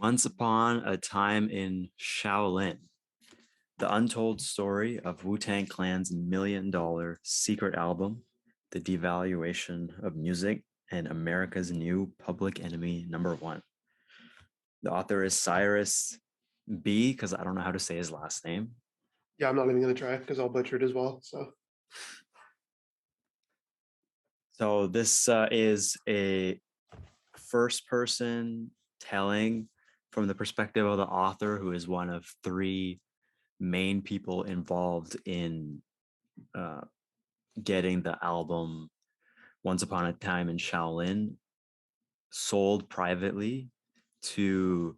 Once upon a time in Shaolin, the untold story of Wu-Tang Clan's $1 million secret album, the devaluation of music, and America's new public enemy number one. The author is Cyrus B, because I don't know how to say his last name. Yeah, I'm not even gonna try because I'll butcher it as well. So So this is a first person telling from the perspective of the author, who is one of three main people involved in uh, getting the album Once Upon a Time in Shaolin sold privately to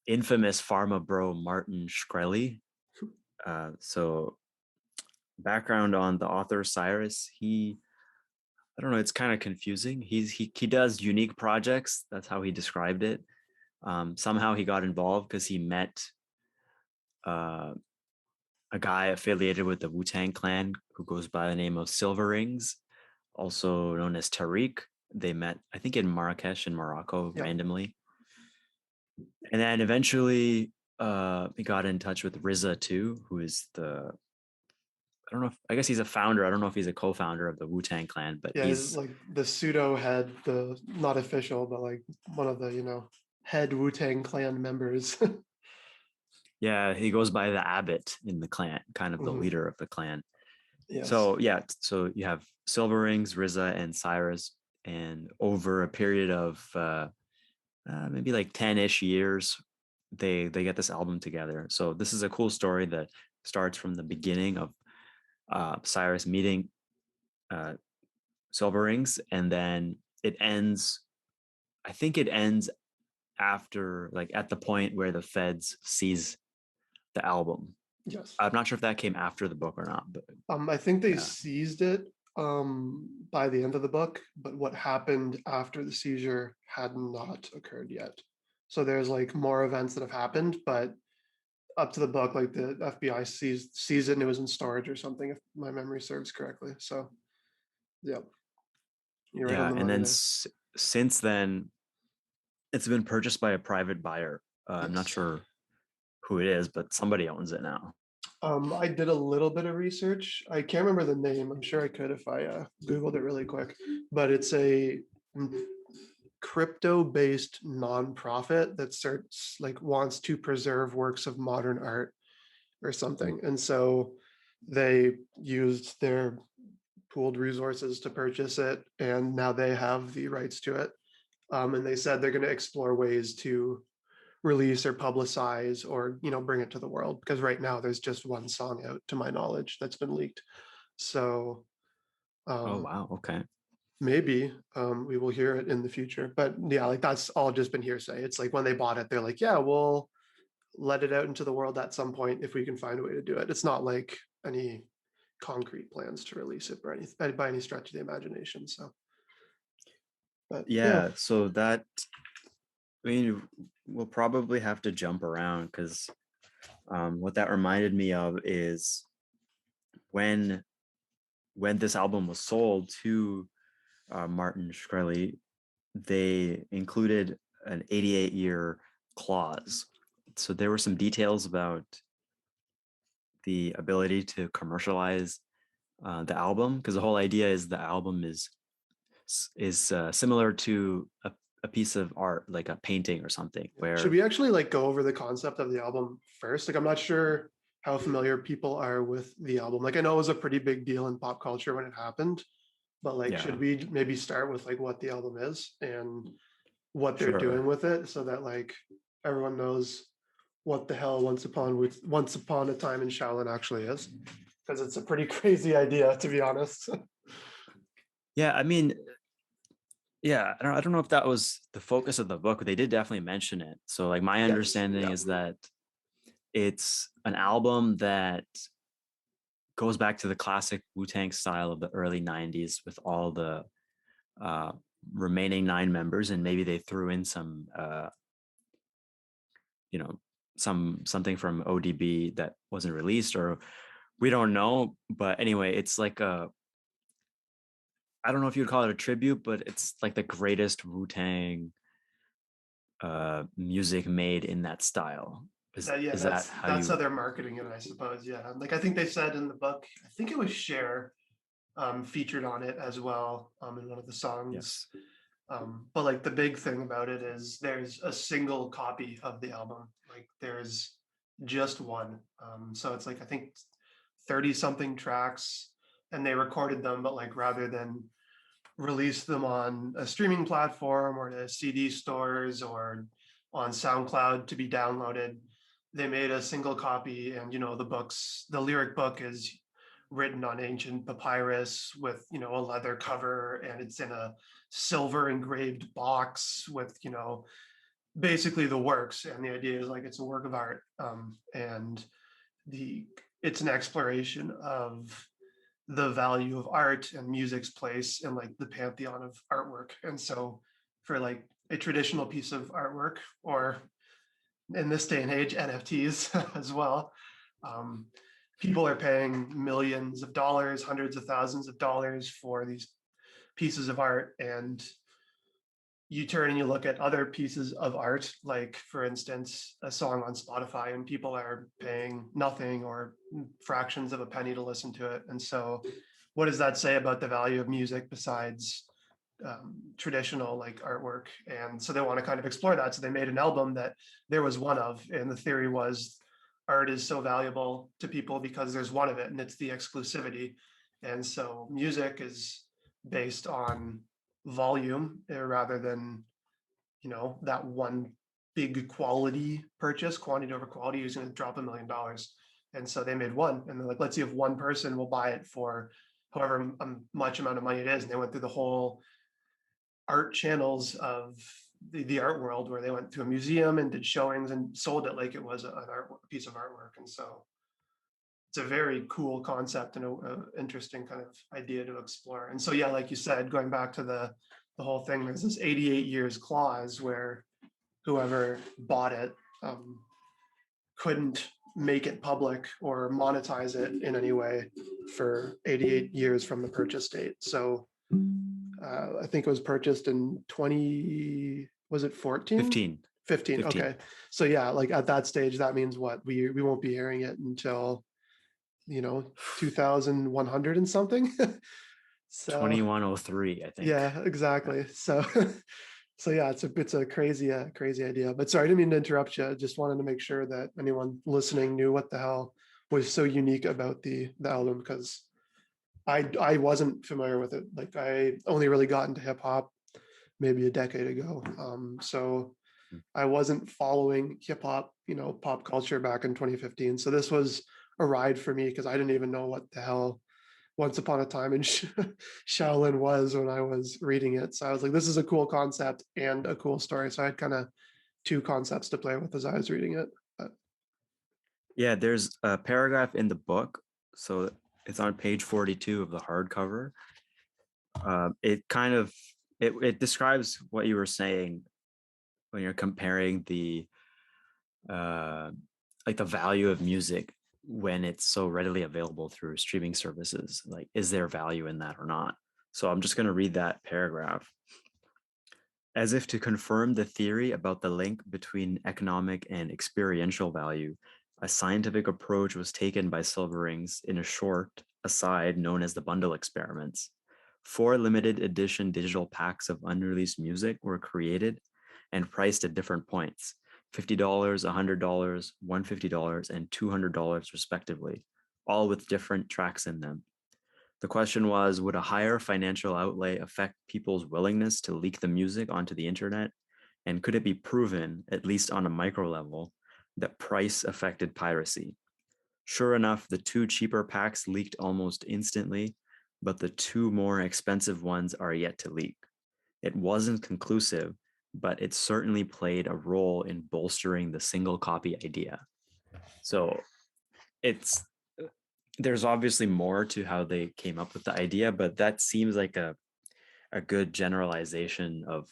infamous pharma bro Martin Shkreli. So background on the author Cyrus, I don't know, it's kind of confusing. He does unique projects. That's how he described it. Somehow he got involved because he met uh, a guy affiliated with the Wu-Tang Clan who goes by the name of Silver Rings, also known as Tariq. They met, I think, in Marrakesh in Morocco yeah, randomly. And then eventually he got in touch with Riza too, who is I don't know if, I guess he's a founder. I don't know if he's a co-founder of the Wu-Tang Clan, but yeah, he's he's, like the pseudo head, the not official, but like one of the head Wu-Tang Clan members. yeah, he goes by the Abbot in the clan, kind of the Mhm. leader of the clan. Yes. So yeah, so you have Silver Rings, Riza, and Cyrus, and over a period of maybe like 10-ish years, they get this album together. So this is a cool story that starts from the beginning of Cyrus meeting uh, Silver Rings, and then it ends. I think it ends after, like, at the point where the feds seize the album. Yes. I'm not sure if that came after the book or not, but I think they yeah, seized it by the end of the book, but what happened after the seizure had not occurred yet. So there's like more events that have happened, but up to the book, like the FBI seized it and it was in storage or something, if my memory serves correctly. So yeah, you're right on yeah. the And money then there. since then, it's been purchased by a private buyer. I'm not Yes. sure who it is, but somebody owns it now. I did a little bit of research. I can't remember the name. I'm sure I could if I Googled it really quick. But it's a crypto-based nonprofit that starts like wants to preserve works of modern art or something. And so they used their pooled resources to purchase it, and now they have the rights to it. And they said they're going to explore ways to release or publicize or bring it to the world because right now there's just one song out to my knowledge that's been leaked. So Oh um, wow, okay. maybe we will hear it in the future. But yeah, like that's all just been hearsay. It's like when they bought it, they're like, yeah, we'll let it out into the world at some point if we can find a way to do it. It's not like any concrete plans to release it by any stretch of the imagination. So, but yeah, Yeah, so that, I mean, we'll probably have to jump around because what that reminded me of is when when this album was sold to Martin Shkreli, they included an 88-year clause. So there were some details about the ability to commercialize the album, because the whole idea is the album is similar to a piece of art, like a painting or something, should where we actually like go over the concept of the album first? Like, I'm not sure how familiar people are with the album. Like, I know it was a pretty big deal in pop culture when it happened, but like, should yeah, we maybe start with like what the album is and what they're doing sure. with it so that like everyone knows what the hell Once Upon a Time in Shaolin actually is? Because it's a pretty crazy idea, to be honest. Yeah, I mean, yeah, I don't know if that was the focus of the book, but they did definitely mention it. So like my Yes, understanding yeah. is that it's an album that goes back to the classic Wu-Tang style of the early 90s with all the uh, remaining nine members, and maybe they threw in some you know something from ODB that wasn't released, or we don't know. But anyway, it's like a, I don't know if you'd call it a tribute, but it's like the greatest Wu-Tang music made in that style. Yeah, Is that how that's how you? they're marketing it, I suppose. Yeah, like I think they said in the book, I think it was Cher featured on it as well in one of the songs. Yes. But like the big thing about it is there's a single copy of the album. Like there's just one. So it's like I think 30 something tracks, and they recorded them, but like rather than release them on a streaming platform or to CD stores or on SoundCloud to be downloaded, they made a single copy. And the lyric book is written on ancient papyrus with a leather cover, and it's in a silver engraved box with basically the works. And the idea is like it's a work of art, and the it's an exploration of the value of art and music's place in like the pantheon of artwork. And so for like a traditional piece of artwork, or in this day and age NFTs as well, um, people are paying millions of dollars, hundreds of thousands of dollars for these pieces of art. And you turn and you look at other pieces of art, like for instance, a song on Spotify, and people are paying nothing or fractions of a penny to listen to it. And so, what does that say about the value of music besides traditional like artwork? And so they want to kind of explore that. So they made an album that there was one of, and the theory was art is so valuable to people because there's one of it, and it's the exclusivity. And so music is based on volume rather than that one big quality purchase, quantity over quality, who's going to drop $1 million. And so they made one, and they're like, let's see if one person will buy it for however much amount of money it is. And they went through the whole art channels of the art world, where they went to a museum and did showings and sold it like it was a piece of artwork. And so it's a very cool concept and a interesting kind of idea to explore. And so, yeah, like you said, going back to the whole thing, there's this 88 years clause where whoever bought it couldn't make it public or monetize it in any way for 88 years from the purchase date. So I think it was purchased in 20, was it 14? 15. 15. 15. Okay. So yeah, like at that stage, that means what? We won't be hearing it until 2100 and something. So 2103, I think. yeah, exactly. So so yeah, it's a crazy idea. But sorry, I didn't mean to interrupt you. I just wanted to make sure that anyone listening knew what the hell was so unique about the album, because I wasn't familiar with it. Like I only really got into hip hop maybe a decade ago. So I wasn't following hip hop, pop culture back in 2015. So this was a ride for me, because I didn't even know what the hell Once Upon a Time in Shaolin was when I was reading it. So I was like, this is a cool concept and a cool story. So I had kind of two concepts to play with as I was reading it. But Yeah, there's a paragraph in the book. So it's on page 42 of the hardcover. It kind of it describes what you were saying when you're comparing the like the value of music when it's so readily available through streaming services. Like, is there value in that or not? So I'm just going to read that paragraph. As if to confirm the theory about the link between economic and experiential value, a scientific approach was taken by Silverings in a short aside known as the bundle experiments. 4 limited edition digital packs of unreleased music were created and priced at different points: $50, $100, $150, and $200 respectively, all with different tracks in them. The question was, would a higher financial outlay affect people's willingness to leak the music onto the internet? And could it be proven, at least on a micro level, that price affected piracy? Sure enough, the 2 cheaper packs leaked almost instantly, but the 2 more expensive ones are yet to leak. It wasn't conclusive, but it certainly played a role in bolstering the single copy idea. So it's there's obviously more to how they came up with the idea, but that seems like a good generalization of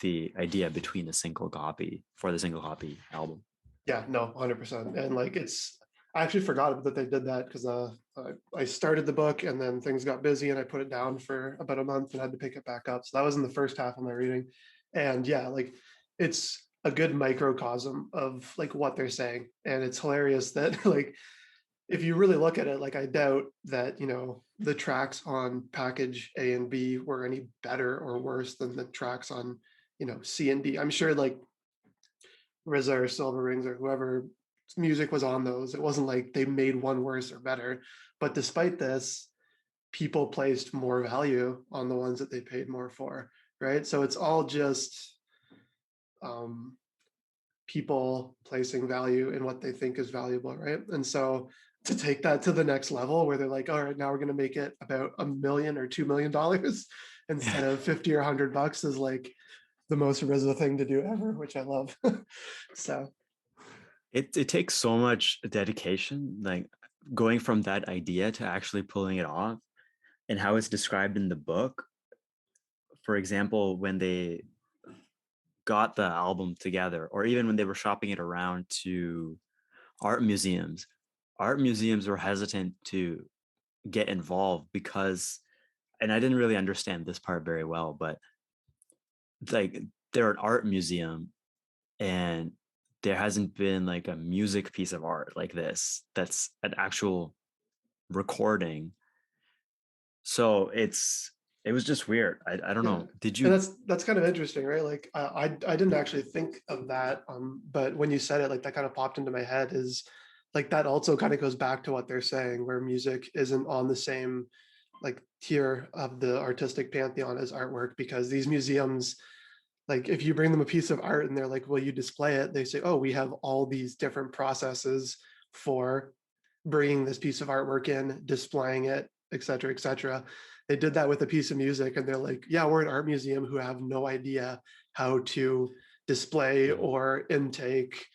the idea between a single copy for the single copy album. yeah, no, 100%. And like I actually forgot that they did that, because I started the book and then things got busy and I put it down for about a month and had to pick it back up. So that was in the first half of my reading. And yeah, like it's a good microcosm of like what they're saying. And it's hilarious that like if you really look at it, like I doubt that, the tracks on package A and B were any better or worse than the tracks on, C and D. I'm sure like RZA or Silver Rings or whoever music was on those, it wasn't like they made one worse or better. But despite this, people placed more value on the ones that they paid more for, right? So it's all just um, people placing value in what they think is valuable, right? And so to take that to the next level where they're like, all right, now we're going to make it about $1 million or $2 million instead of 50 or $100 is like the most RZA thing to do ever, which I love. So It takes so much dedication, like going from that idea to actually pulling it off, and how it's described in the book. For example, when they got the album together, or even when they were shopping it around to art museums, art museums were hesitant to get involved because, and I didn't really understand this part very well, but like they're an art museum, and there hasn't been like a music piece of art like this that's an actual recording. So it was just weird. I don't yeah, know. Did and you? that's kind of interesting, right? Like I didn't actually think of that, but when you said it, like that kind of popped into my head is like that also kind of goes back to what they're saying, where music isn't on the same like tier of the artistic pantheon as artwork, because these museums, like if you bring them a piece of art and they're like, will you display it? They say, oh, we have all these different processes for bringing this piece of artwork in, displaying it, et cetera, et cetera. They did that with a piece of music and they're like, yeah, we're an art museum who have no idea how to display or intake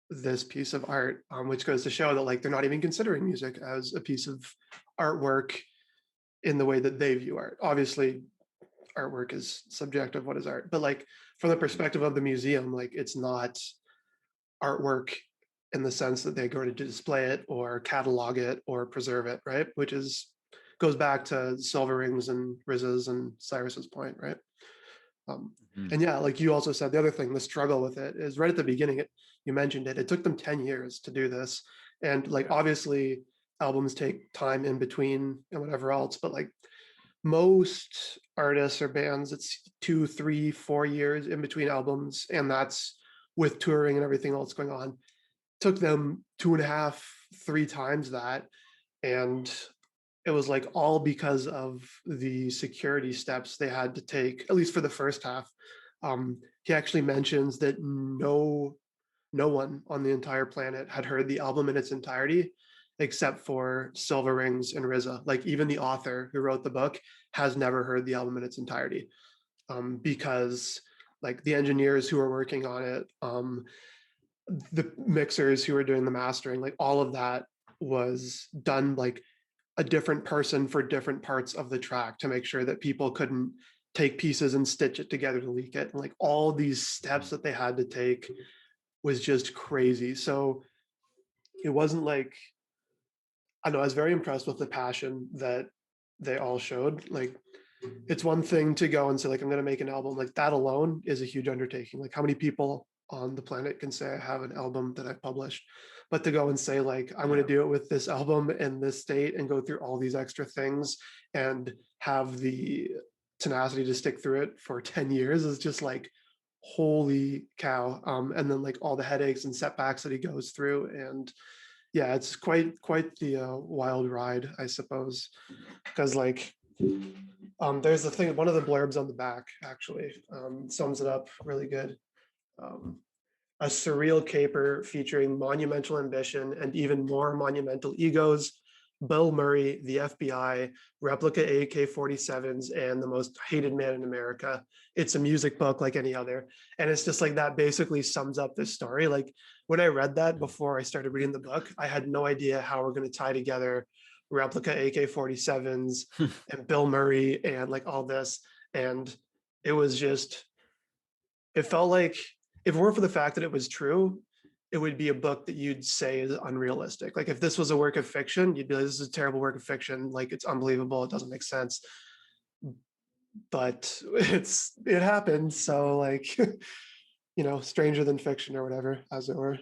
this piece of art, which goes to show that like they're not even considering music as a piece of artwork in the way that they view art. Obviously, artwork is subjective. What is art? But like from the perspective of the museum, like it's not artwork in the sense that they're going to display it or catalog it or preserve it, right? Which is goes back to Silver Rings and Riz's and Cyrus's point, right? Um, Mhm. and yeah, like you also said, the other thing, the struggle with it is right at the beginning. You mentioned it. It took them 10 years to do this, and like obviously, albums take time in between and whatever else. But like most artists or bands, it's 2, 3, 4 years in between albums, and that's with touring and everything else going on. Took them 2.5, 3 times that, and it was like all because of the security steps they had to take, at least for the first half. He actually mentions that no one on the entire planet had heard the album in its entirety except for Silver Rings and RZA. Like even the author who wrote the book has never heard the album in its entirety, because like the engineers who were working on it, the mixers who were doing the mastering, like all of that was done like a different person for different parts of the track to make sure that people couldn't take pieces and stitch it together to leak it. And like all these steps that they had to take was just crazy. So it wasn't like, I know I was very impressed with the passion that they all showed. Like it's one thing to go and say like I'm going to make an album, like that alone is a huge undertaking. Like how many people on the planet can say I have an album that I've published? But to go and say like I'm going to do it with this album in this state and go through all these extra things and have the tenacity to stick through it for 10 years is just like holy cow. And then like all the headaches and setbacks that he goes through, and yeah, it's quite the wild ride, I suppose, because like there's the thing, one of the blurbs on the back actually sums it up really good. Um, a surreal caper featuring monumental ambition and even more monumental egos. Bill Murray, the FBI, replica AK-47s, and the most hated man in America. It's a music book like any other. And it's just like that basically sums up this story. Like when I read that before I started reading the book, I had no idea how we're going to tie together replica AK-47s and Bill Murray and like all this. And it was just, it felt like if it weren't for the fact that it was true, it would be a book that you'd say is unrealistic. Like if this was a work of fiction, you'd be like, this is a terrible work of fiction. Like it's unbelievable. It doesn't make sense. but it happened. So like, stranger than fiction or whatever, as it were.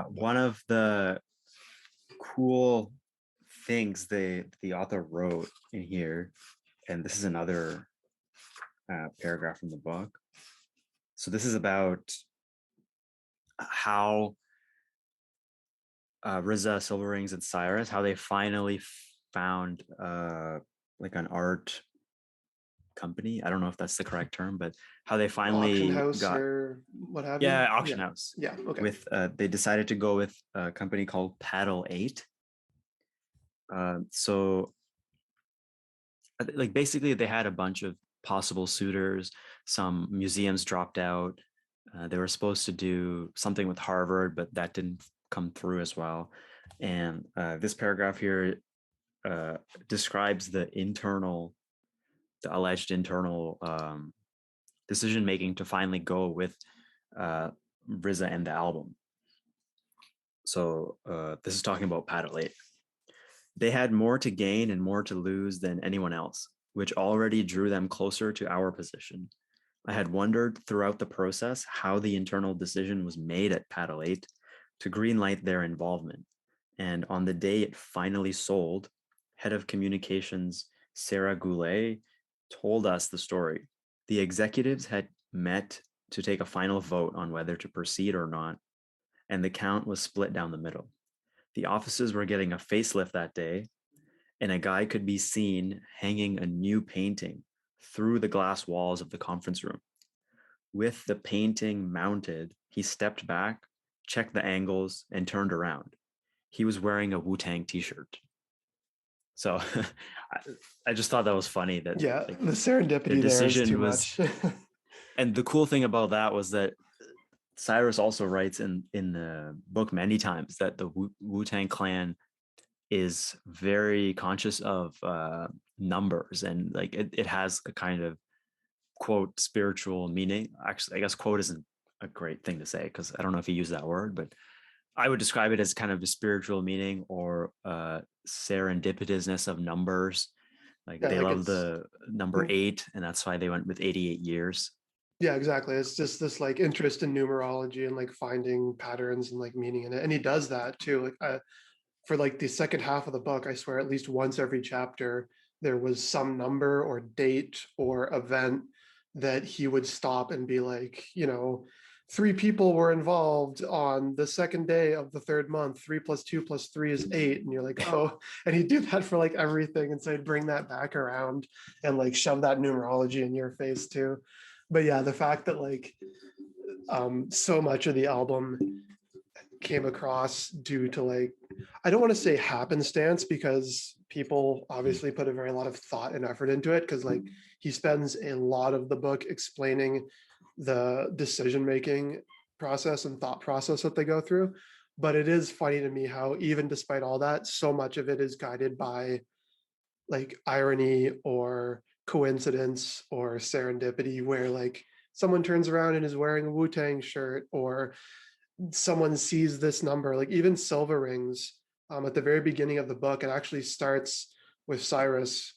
One of the cool things the author wrote in here, and this is another paragraph from the book. So this is about how Riza, Silverrings, and Cyrus, how they finally found like an art company. I don't know if that's the correct term, but how they Auction finally house got, or what have you. yeah, auction Yeah. house. Yeah. Okay. With they decided to go with a company called Paddle 8. So like basically they had a bunch of possible suitors. Some museums dropped out. They were supposed to do something with Harvard, but that didn't come through as well. And this paragraph here uh, describes the alleged internal decision making to finally go with uh, RZA and the album. So this is talking about Paddle 8. They had more to gain and more to lose than anyone else, which already drew them closer to our position. I had wondered throughout the process how the internal decision was made at Paddle 8 to greenlight their involvement. And on the day it finally sold, head of communications Sarah Goulet told us the story. The executives had met to take a final vote on whether to proceed or not, and the count was split down the middle. The offices were getting a facelift that day, and a guy could be seen hanging a new painting through the glass walls of the conference room. With the painting mounted, he stepped back, checked the angles, and turned around. He was wearing a Wu-Tang t-shirt. So I just thought that was funny that Yeah. like The their serendipity there is too decision was, much. and the cool thing about that was that Cyrus also writes in the book many times that the Wu-Tang Clan is very conscious of numbers, and like it has a kind of quote spiritual meaning. Actually, I guess quote isn't a great thing to say because I don't know if he used that word, but I would describe it as kind of a spiritual meaning or serendipitousness of numbers. Like Yeah. they Like love it's, the number 8, and that's why they went with 88 years. yeah, exactly. It's just this like interest in numerology and like finding patterns and like meaning in it. And he does that too. Like for like the second half of the book, I swear at least once every chapter, there was some number or date or event that he would stop and be like, three people were involved on the second day of the third month. 3 + 2 + 3 is 8. And you're like, oh, and he'd do that for like everything. And so he'd bring that back around and like shove that numerology in your face too. But yeah, the fact that like so much of the album came across due to like, I don't want to say happenstance because people obviously put a very lot of thought and effort into it, because like he spends a lot of the book explaining the decision making process and thought process that they go through. But it is funny to me how even despite all that, so much of it is guided by like irony or coincidence or serendipity, where like someone turns around and is wearing a Wu-Tang shirt, or someone sees this number. Like even Silver Rings, at the very beginning of the book, it actually starts with Cyrus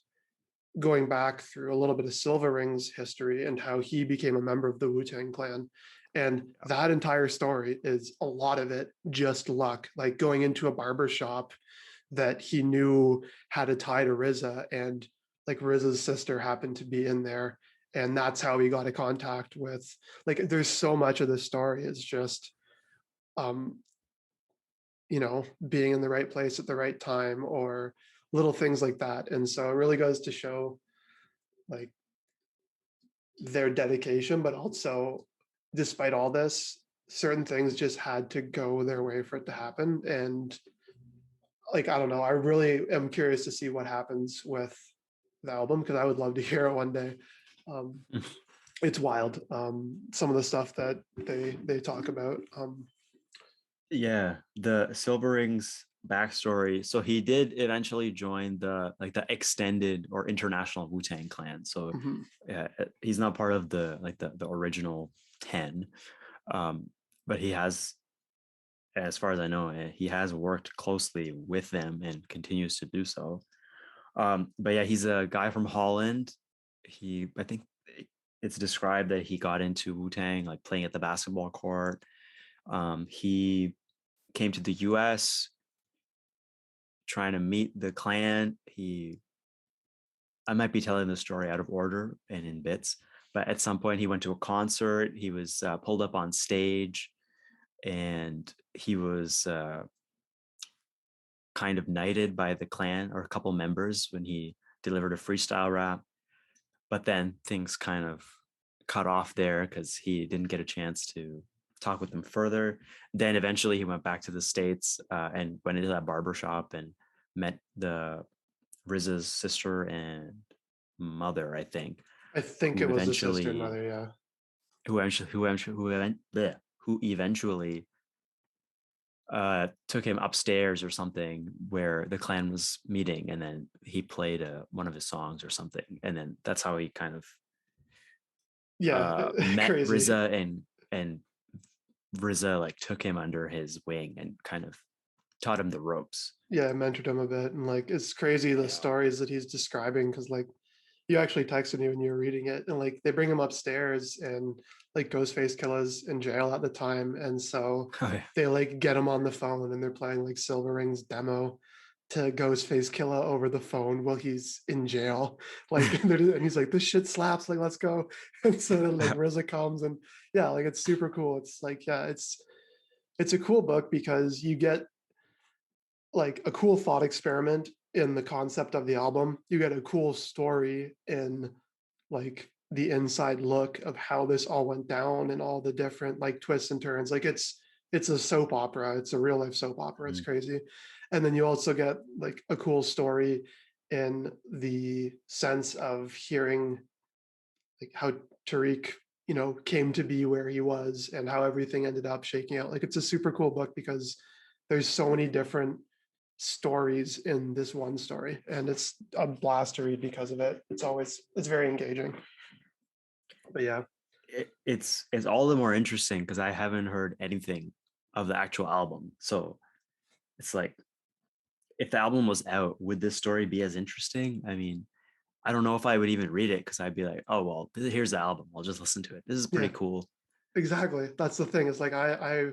going back through a little bit of Silver Rings history and how he became a member of the Wu-Tang Clan. And that entire story is a lot of it just luck, like going into a barber shop that he knew had a tie to RZA, and like RZA's sister happened to be in there. And that's how he got in contact with, like, there's so much of this story is just um, being in the right place at the right time, or little things like that. And so it really goes to show like their dedication, but also despite all this, certain things just had to go their way for it to happen. And like, I don't know, I really am curious to see what happens with the album, because I would love to hear it one day. Um, it's wild. Some of the stuff that they talk about. Yeah, the Silverings backstory. So he did eventually join the extended or international Wu-Tang clan. So Mhm. yeah, he's not part of the original 10. Um, but he has, as far as I know, he has worked closely with them and continues to do so. But yeah, he's a guy from Holland. I think it's described that he got into Wu-Tang like playing at the basketball court. He came to the US trying to meet the clan. I might be telling the story out of order and in bits, but at some point he went to a concert. He was pulled up on stage, and he was kind of knighted by the clan or a couple members when he delivered a freestyle rap. But then things kind of cut off there because he didn't get a chance to talk with them further. Then eventually he went back to the States and went into that barber shop and met the RZA's sister and mother, I think, I think who it was the sister and eventually mother, yeah. who eventually took him upstairs or something where the clan was meeting, and then he played one of his songs or something, and then that's how he kind of Yeah, met crazy. RZA, and RZA like took him under his wing and kind of taught him the ropes. Yeah, I mentored him a bit, and like it's crazy the Yeah. stories that he's describing because like you actually texted me when you were reading it, and like they bring him upstairs, and like Ghostface Killer's in jail at the time, and so Oh, yeah. they like get him on the phone, and they're playing like Silver Ring's demo to Ghostface Killer over the phone while he's in jail. Like, and he's like, "This shit slaps! Like, let's go!" And so then like RZA comes, and yeah, like it's super cool. It's like yeah, it's a cool book because you get like a cool thought experiment in the concept of the album. You get a cool story in like the inside look of how this all went down and all the different like twists and turns. Like it's a soap opera. It's a real life soap opera. It's Mm. crazy. And then you also get like a cool story in the sense of hearing like how Tariq, came to be where he was and how everything ended up shaking out. Like it's a super cool book because there's so many different stories in this one story, and it's a blast to read because of it. It's very engaging. But yeah, It's all the more interesting because I haven't heard anything of the actual album. So it's like, if the album was out, would this story be as interesting? I mean, I don't know if I would even read it because I'd be like, oh well, here's the album. I'll just listen to it. This is pretty yeah, cool. exactly. That's the thing. It's like I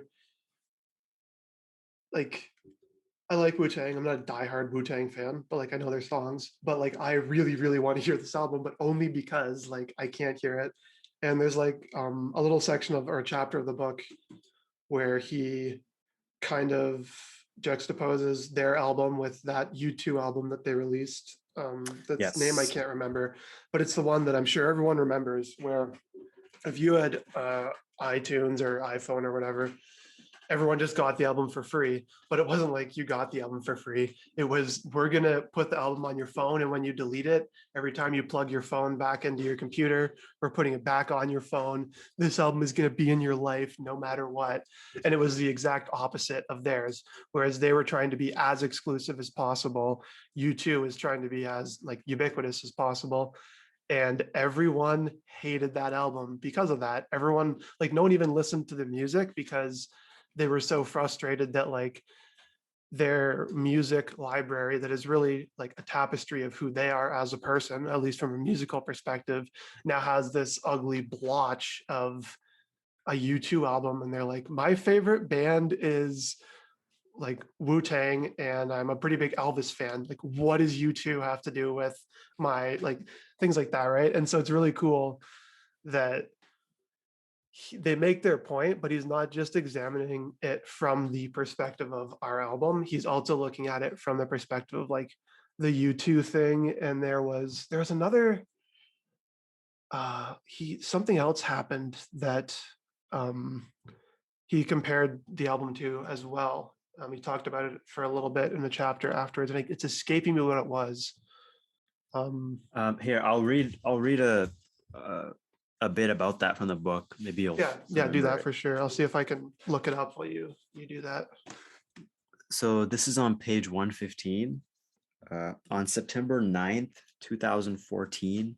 like I like Wu-Tang. I'm not a diehard Wu-Tang fan, but like I know their songs. But like I really, really want to hear this album, but only because like I can't hear it. And there's like a little section of or a chapter of the book where he kind of juxtaposes their album with that U2 album that they released. That's name I Yes. can't remember, but it's the one that I'm sure everyone remembers. Where if you had iTunes or iPhone or whatever, everyone just got the album for free, but it wasn't like you got the album for free. It was, we're going to put the album on your phone. And when you delete it, every time you plug your phone back into your computer, we're putting it back on your phone. This album is going to be in your life no matter what. And it was the exact opposite of theirs. Whereas they were trying to be as exclusive as possible. U2 is trying to be as like ubiquitous as possible, and everyone hated that album because of that. Everyone, like no one even listened to the music because they were so frustrated that like their music library that is really like a tapestry of who they are as a person, at least from a musical perspective, now has this ugly blotch of a U2 album. And they're like, my favorite band is like Wu-Tang, and I'm a pretty big Elvis fan. Like, what does U2 have to do with my like things like that, right? And so it's really cool that they make their point, but he's not just examining it from the perspective of our album. He's also looking at it from the perspective of like the U2 thing. And there was another he something else happened that um he compared the album to as well. He talked about it for a little bit in the chapter afterwards, and it's escaping me what it was. Um, Here, I'll read uh, a bit about that from the book. Maybe you'll yeah, yeah, do remember that it. for sure. I'll see if I can look it up while you do that. So this is on page 115. On September 9th, 2014,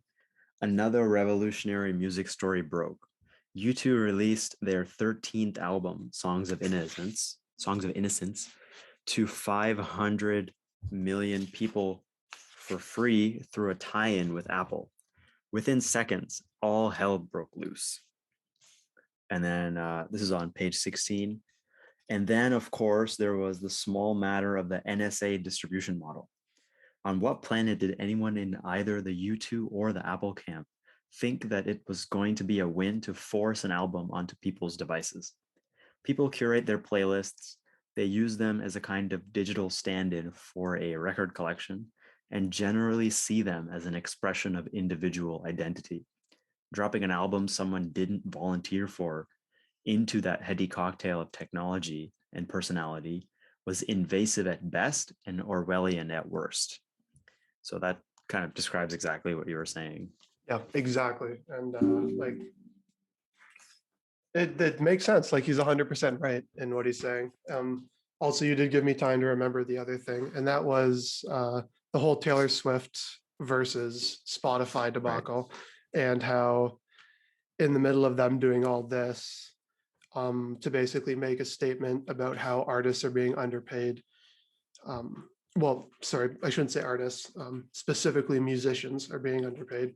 another revolutionary music story broke. U2 released their 13th album, Songs of Innocence, to 500 million people for free through a tie-in with Apple. Within seconds, all hell broke loose. And then this is on page 16. And then, of course, there was the small matter of the NSA distribution model. On what planet did anyone in either the U2 or the Apple camp think that it was going to be a win to force an album onto people's devices? People curate their playlists, they use them as a kind of digital stand-in for a record collection, and generally see them as an expression of individual identity. Dropping an album someone didn't volunteer for into that heady cocktail of technology and personality was invasive at best and Orwellian at worst. So that kind of describes exactly what you were saying. Yeah, exactly. And like it makes sense. Like he's 100% right in what he's saying. Also, you did give me time to remember the other thing, and that was the whole Taylor Swift versus Spotify debacle, and how in the middle of them doing all this, to basically make a statement about how artists are being underpaid. Well, sorry, I shouldn't say artists, specifically musicians are being underpaid.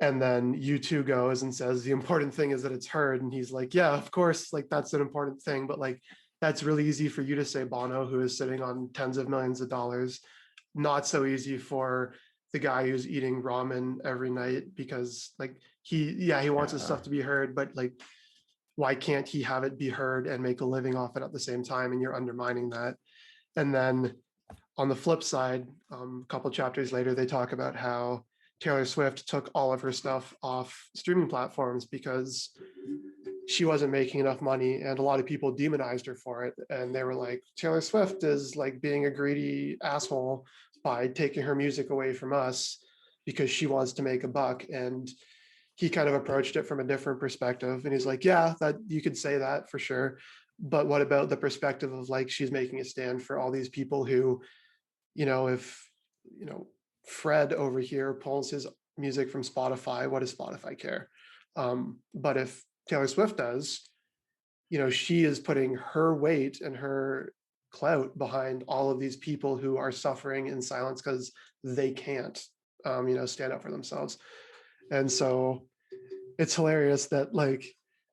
And then U2 goes and says the important thing is that it's heard, and he's like, yeah, of course, like that's an important thing, but like that's really easy for you to say, Bono, who is sitting on tens of millions of dollars. Not so easy for the guy who's eating ramen every night, because like he wants his stuff to be heard, but like why can't he have it be heard and make a living off it at the same time? And you're undermining that. And then on the flip side, a couple chapters later, they talk about how Taylor Swift took all of her stuff off streaming platforms because she wasn't making enough money, and a lot of people demonized her for it. And they were like, Taylor Swift is like being a greedy asshole by taking her music away from us because she wants to make a buck. And he kind of approached it from a different perspective. And he's like, yeah, that you could say that for sure. But what about the perspective of like she's making a stand for all these people who, if, Fred over here pulls his music from Spotify, what does Spotify care? But if Taylor Swift does, she is putting her weight and her clout behind all of these people who are suffering in silence because they can't, stand up for themselves. And so it's hilarious that like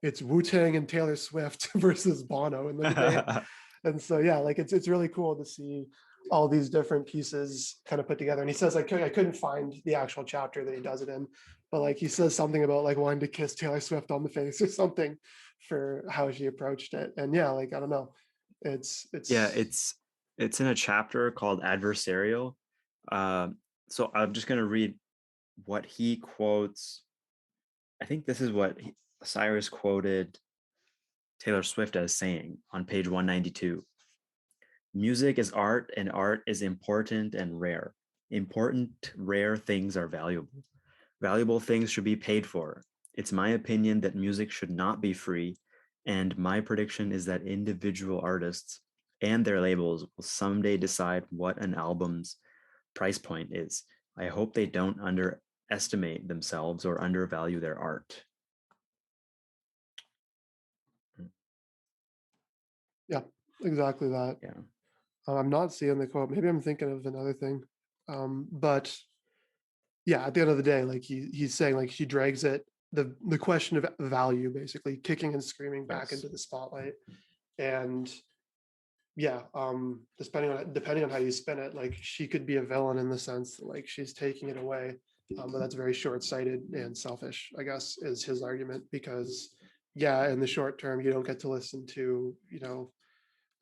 it's Wu-Tang and Taylor Swift versus Bono in the debate. And so yeah, like it's really cool to see all these different pieces kind of put together. And he says, I couldn't find the actual chapter that he does it in, but like he says something about like wanting to kiss Taylor Swift on the face or something for how she approached it. And yeah, like I don't know, it's it's in a chapter called Adversarial. So I'm just gonna read what he quotes. I think this is what Cyrus quoted Taylor Swift as saying on page 192. Music is art, and art is important and rare. Important, rare things are valuable. Valuable things should be paid for. It's my opinion that music should not be free, and my prediction is that individual artists and their labels will someday decide what an album's price point is. I hope they don't underestimate themselves or undervalue their art. Yeah, exactly that. Yeah. I'm not seeing the quote. Maybe I'm thinking of another thing. But yeah, at the end of the day, like he's saying, like he drags it, the question of value, basically kicking and screaming back into the spotlight. And yeah, depending on how you spin it, like she could be a villain in the sense that like she's taking it away. But that's very short-sighted and selfish, I guess, is his argument, because yeah, in the short term, you don't get to listen to,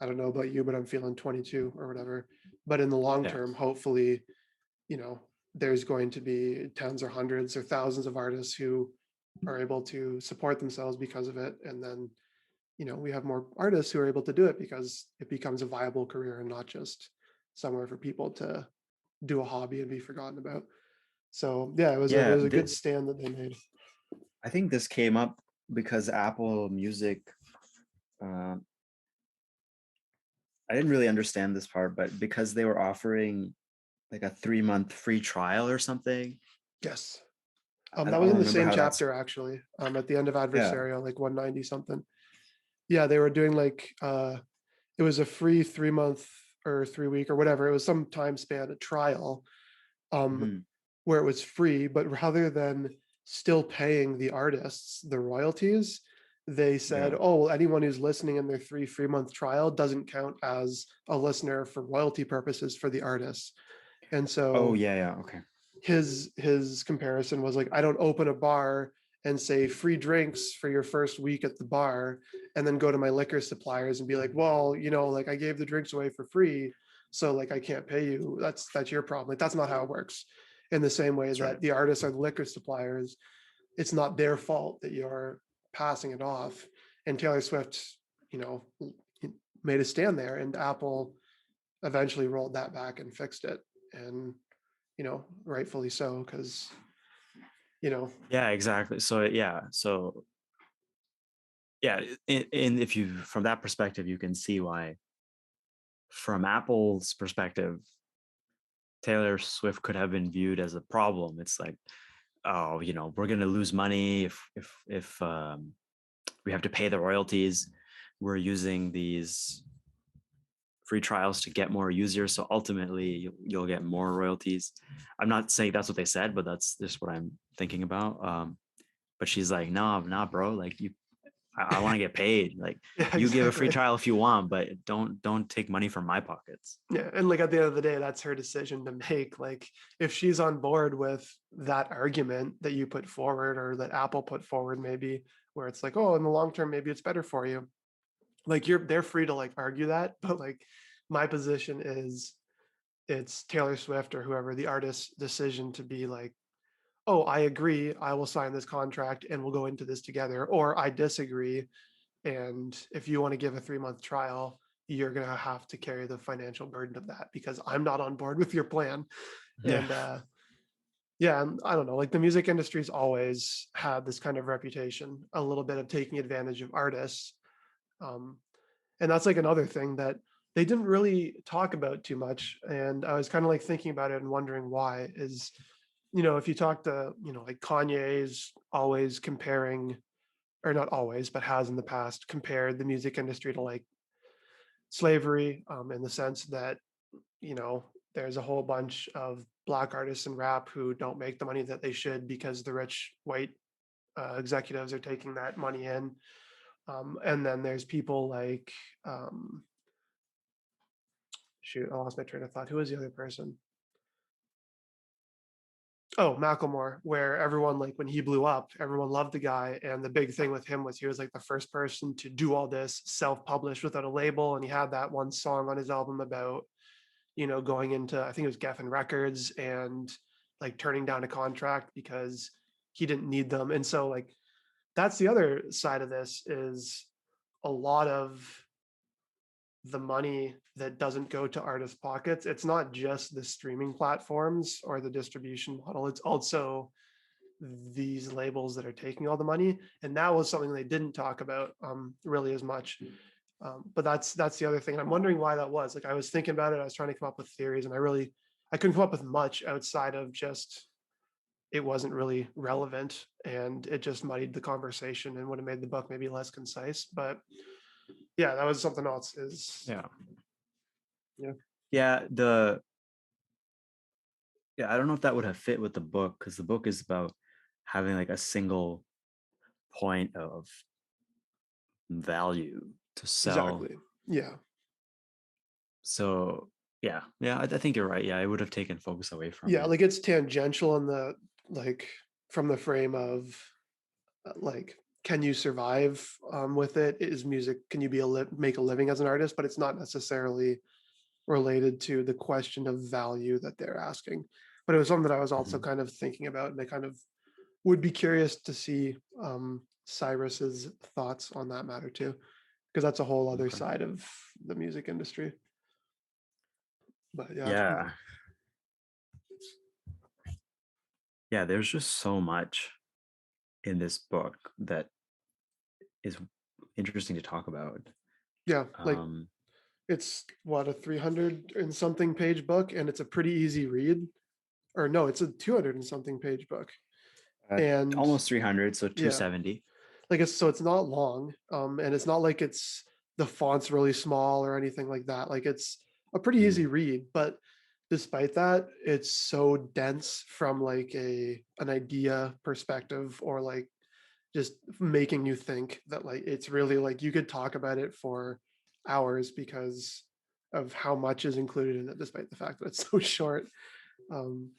I don't know about you, but I'm feeling 22 or whatever. But in the long term, hopefully, there's going to be tens or hundreds or thousands of artists who are able to support themselves because of it. And then, we have more artists who are able to do it because it becomes a viable career and not just somewhere for people to do a hobby and be forgotten about. So yeah, it was a good stand that they made. I think this came up because Apple Music, I didn't really understand this part, but because they were offering like a 3-month free trial or something. Yes. That was in the same chapter, actually, at the end of Adversarial, like 190 something. Yeah, they were doing like, it was a free 3-month or 3 week or whatever. It was some time span, a trial, um, Mhm. where it was free, but rather than still paying the artists the royalties, they said, Yeah. oh, well, anyone who's listening in their 3 free month trial doesn't count as a listener for royalty purposes for the artists. And Oh so yeah, yeah. Okay. his comparison was like, I don't open a bar and say free drinks for your first week at the bar and then go to my liquor suppliers and be like, well, like I gave the drinks away for free, so like I can't pay you. That's your problem. Like that's not how it works. In the same way That's right. that the artists are the liquor suppliers, it's not their fault that you're passing it off. And Taylor Swift, you know, made a stand there, and Apple eventually rolled that back and fixed it. And rightfully so, because you know, Yeah, exactly. So yeah, yeah, and if you from that perspective, you can see why, from Apple's perspective, Taylor Swift could have been viewed as a problem. It's like, oh, we're gonna lose money if we have to pay the royalties. We're using these free trials to get more users, so ultimately you'll get more royalties. I'm not saying that's what they said, but that's just what I'm thinking about. But she's like, no, nah, bro, like I want to get paid. Like, yeah, you give a free exactly. trial if you want, but don't take money from my pockets. Yeah, and like at the end of the day, that's her decision to make. Like if she's on board with that argument that you put forward or that Apple put forward, maybe where it's like, oh, in the long term, maybe it's better for you. Like they're free to like argue that, but like my position is it's Taylor Swift or whoever the artist's decision to be like, oh, I agree, I will sign this contract and we'll go into this together, or I disagree. And if you want to give a 3 month trial, you're going to have to carry the financial burden of that because I'm not on board with your plan. Yeah. And yeah, and I don't know, like the music industry's always had this kind of reputation, a little bit of taking advantage of artists. Um, and that's like another thing that they didn't really talk about too much. And I was kind of like thinking about it and wondering why is, if you talk to, like Kanye's always comparing, or not always, but has in the past compared the music industry to like slavery, in the sense that, there's a whole bunch of black artists in rap who don't make the money that they should because the rich white executives are taking that money in. And then there's people like, um, shoot, I lost my train of thought. Who was the other person? Oh, Macklemore, where everyone, like when he blew up, everyone loved the guy. And the big thing with him was he was like the first person to do all this self-published without a label. And he had that one song on his album about, going into, I think it was Geffen Records, and like turning down a contract because he didn't need them. And so like that's the other side of this is a lot of the money that doesn't go to artists' pockets. It's not just the streaming platforms or the distribution model. It's also these labels that are taking all the money. And that was something they didn't talk about really as much. But that's the other thing. And I'm wondering why that was. Like I was thinking about it. I was trying to come up with theories, and I couldn't come up with much outside of just it wasn't really relevant, and it just muddied the conversation and would have made the book maybe less concise. But yeah, that was something else. Is Yeah. yeah. Yeah. I don't know if that would have fit with the book, because the book is about having like a single point of value to sell. Exactly. Yeah. So I think you're right. Yeah, it would have taken focus away from Yeah. it. Like it's tangential in the like from the frame of like can you survive with it? Is music, can you make a living as an artist? But it's not necessarily related to the question of value that they're asking. But it was something that I was also Mhm. kind of thinking about, and I kind of would be curious to see Cyrus's thoughts on that matter too, because that's a whole other Okay. side of the music industry. But yeah, Yeah. Yeah, there's just so much in this book that is interesting to talk about. yeah, like Um, it's what, a 300 and something page book, and it's a pretty easy read. Or no, it's a 200 and something page book. uh, And Almost 300, so yeah, 270. like it's not long, and it's not like it's the font's really small or anything like that. Like it's a pretty Mm. easy read, but despite that, it's so dense from like an idea perspective, or like just making you think, that like it's really like you could talk about it for hours because of how much is included in it, despite the fact that it's so short. Um,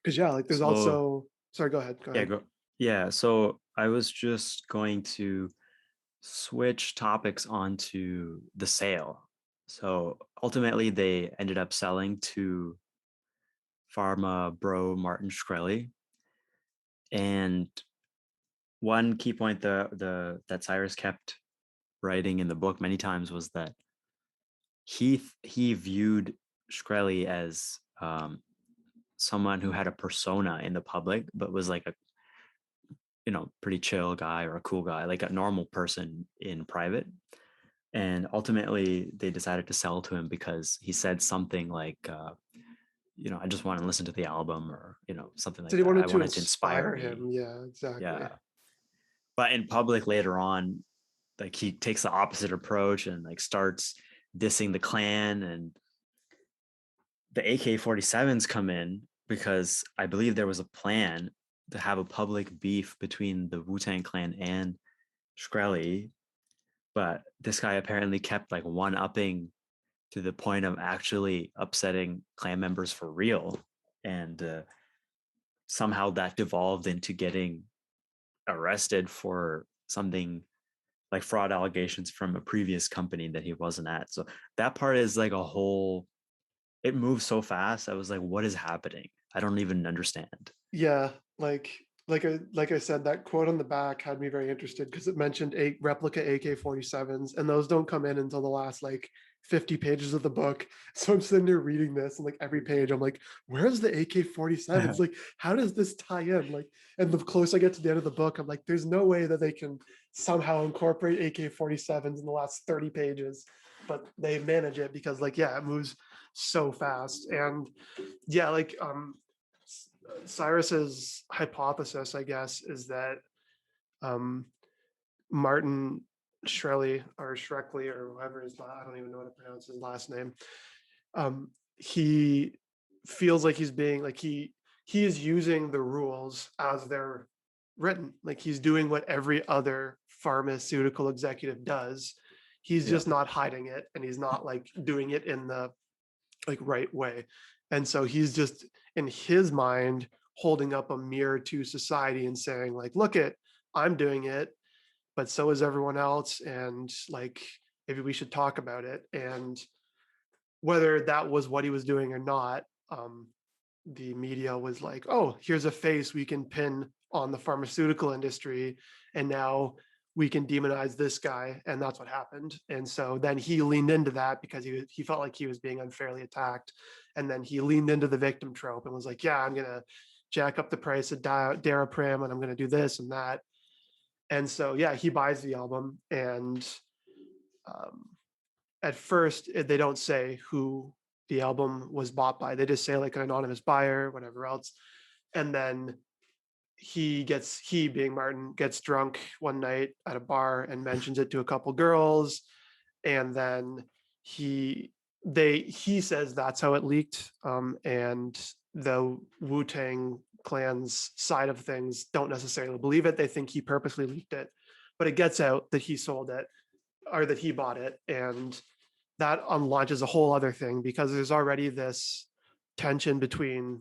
because yeah, like there's So also, sorry, go yeah, ahead. go. Yeah, so I was just going to switch topics onto the sale. So ultimately, they ended up selling to Pharma Bro Martin Shkreli. And one key point the that Cyrus kept writing in the book many times was that he viewed Shkreli as someone who had a persona in the public, but was like a pretty chill guy or a cool guy, like a normal person in private. And ultimately, they decided to sell to him because he said something like, I just want to listen to the album, or something So like they that. wanted I to wanted to inspire inspire me. him. Yeah, exactly. Yeah. But in public later on, like he takes the opposite approach and like starts dissing the clan, and the AK-47s come in because I believe there was a plan to have a public beef between the Wu-Tang clan and Shkreli, but this guy apparently kept like one upping to the point of actually upsetting clan members for real. And somehow that devolved into getting arrested for something like fraud allegations from a previous company that he wasn't at. So that part is like a whole, it moves so fast. I was like, what is happening? I don't even understand. Yeah, like I said, that quote on the back had me very interested because it mentioned a replica AK-47s, and those don't come in until the last like 50 pages of the book. So I'm sitting there reading this, and like every page, I'm like, where's the AK-47s? Like, how does this tie in? Like, and the closer I get to the end of the book, I'm like, there's no way that they can somehow incorporate AK-47s in the last 30 pages, but they manage it because, like, yeah, it moves so fast. And yeah, like Cyrus's hypothesis, I guess, is that um, Martin Shkreli, or Shrekley, or whoever his I don't even know how to pronounce his last name. He feels like he's being like he is using the rules as they're written. Like he's doing what every other pharmaceutical executive does. He's Yeah. just not hiding it, and he's not like doing it in the like right way. And so he's just in his mind holding up a mirror to society and saying like, look at, I'm doing it, but so is everyone else, and like maybe we should talk about it. And whether that was what he was doing or not, the media was like, oh, here's a face we can pin on the pharmaceutical industry, and now we can demonize this guy, and that's what happened. And so then he leaned into that because he felt like he was being unfairly attacked, and then he leaned into the victim trope and was like, yeah, I'm gonna jack up the price of Daraprim, and I'm gonna do this and that. And so yeah, he buys the album, and um, at first they don't say who the album was bought by. They just say like an anonymous buyer, whatever else. And then he being Martin gets drunk one night at a bar and mentions it to a couple girls, and then he says that's how it leaked. And the Wu-Tang clan's side of things don't necessarily believe it. They think he purposely leaked it, but it gets out that he sold it, or that he bought it, and that unlaunches a whole other thing because there's already this tension between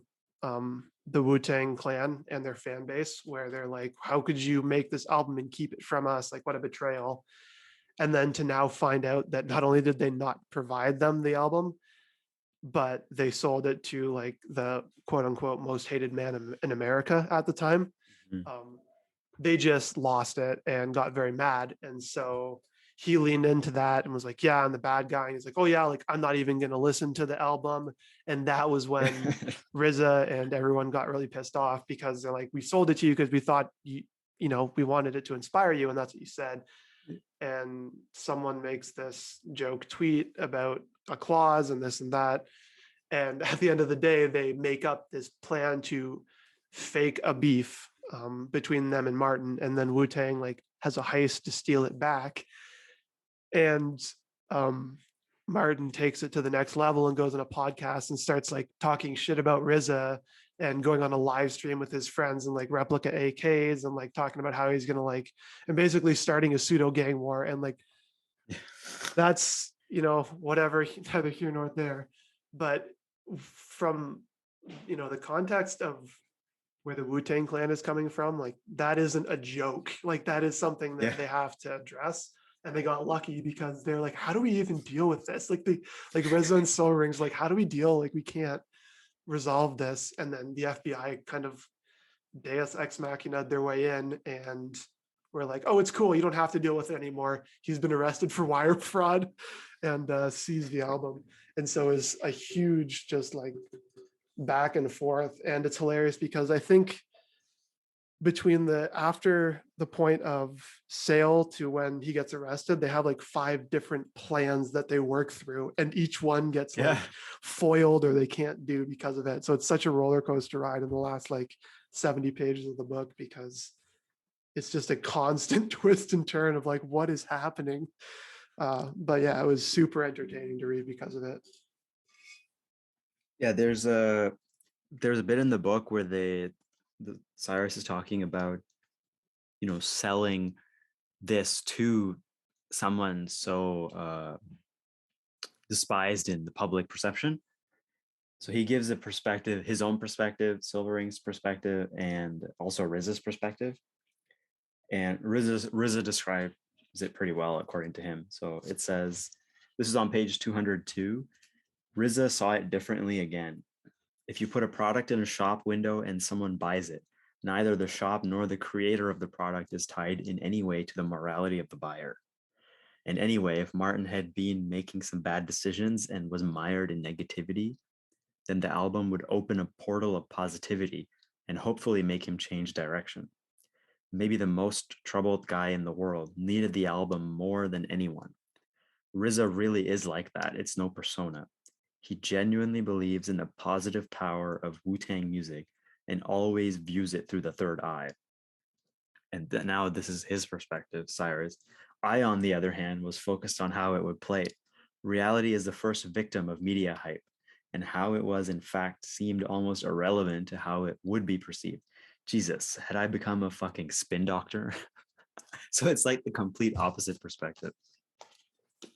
the Wu-Tang clan and their fan base, where they're like, how could you make this album and keep it from us? Like, what a betrayal. And then to now find out that not only did they not provide them the album, but they sold it to like the quote unquote most hated man in America at the time. Mhm. Um, they just lost it and got very mad. And so he leaned into that and was like, yeah, I'm the bad guy. And he's like, oh yeah, like I'm not even going to listen to the album. And that was when RZA and everyone got really pissed off because they're like, we sold it to you because we thought we wanted it to inspire you. And that's what you said. And someone makes this joke tweet about a clause and this and that. And at the end of the day, they make up this plan to fake a beef between them and Martin, and then Wu Tang like has a heist to steal it back. And um, Martin takes it to the next level and goes on a podcast and starts like talking shit about RZA and going on a live stream with his friends and like replica AKs and like talking about how he's gonna like and basically starting a pseudo gang war and like that's whatever, neither here nor there. But from the context of where the Wu-Tang clan is coming from, like that isn't a joke. Like that is something that Yeah. they have to address. And they got lucky because they're like, how do we even deal with this? Like the like Reza and Soul Rings, like, how do we deal? Like we can't resolve this. And then the FBI kind of Deus Ex Machina their way in and we're like, oh, it's cool. You don't have to deal with it anymore. He's been arrested for wire fraud and seized the album. And so is a huge just like back and forth. And it's hilarious because I think between the after the point of sale to when he gets arrested, they have like 5 different plans that they work through, and each one gets Yeah. like foiled or they can't do because of it. So it's such a roller coaster ride in the last like 70 pages of the book because it's just a constant twist and turn of like what is happening. But yeah, it was super entertaining to read because of it. Yeah, there's a bit in the book where the Cyrus is talking about, selling this to someone so despised in the public perception. So he gives a perspective, his own perspective, Silvering's perspective, and also Riz's perspective. And RZA describes it pretty well according to him. So it says, this is on page 202. RZA saw it differently again. If you put a product in a shop window and someone buys it, neither the shop nor the creator of the product is tied in any way to the morality of the buyer. And anyway, if Martin had been making some bad decisions and was mired in negativity, then the album would open a portal of positivity and hopefully make him change direction. Maybe the most troubled guy in the world needed the album more than anyone. RZA really is like that. It's no persona. He genuinely believes in the positive power of Wu-Tang music and always views it through the third eye. And now this is his perspective, Cyrus. I, on the other hand, was focused on how it would play. Reality is the first victim of media hype, and how it was, in fact, seemed almost irrelevant to how it would be perceived. Jesus, had I become a fucking spin doctor? So it's like the complete opposite perspective.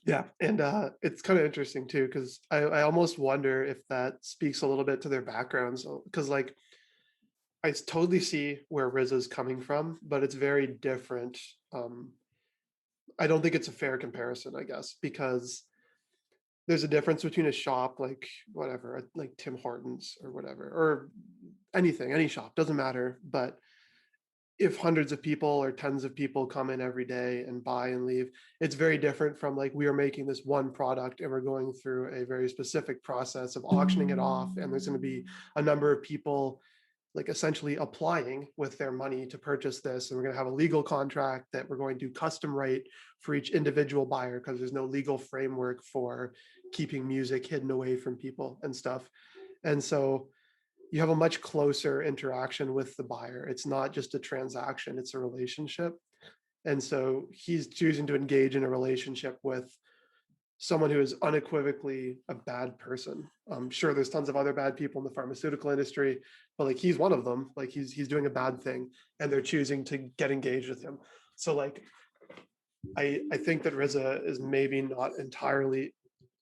Yeah, and it's kind of interesting too because I almost wonder if that speaks a little bit to their backgrounds because like I totally see where Riz is coming from, but it's very different. Um, I don't think it's a fair comparison, I guess, because there's a difference between a shop like whatever, like Tim Hortons or whatever, or anything, any shop, doesn't matter. But if hundreds of people or tens of people come in every day and buy and leave, it's very different from like we are making this one product and we're going through a very specific process of auctioning it off. And there's going to be a number of people like essentially applying with their money to purchase this. And we're going to have a legal contract that we're going to custom write for each individual buyer because there's no legal framework for keeping music hidden away from people and stuff. And so you have a much closer interaction with the buyer. It's not just a transaction, it's a relationship. And so he's choosing to engage in a relationship with someone who is unequivocally a bad person. I'm sure there's tons of other bad people in the pharmaceutical industry, but like he's one of them. Like he's doing a bad thing, and they're choosing to get engaged with him. So like I think that RZA is maybe not entirely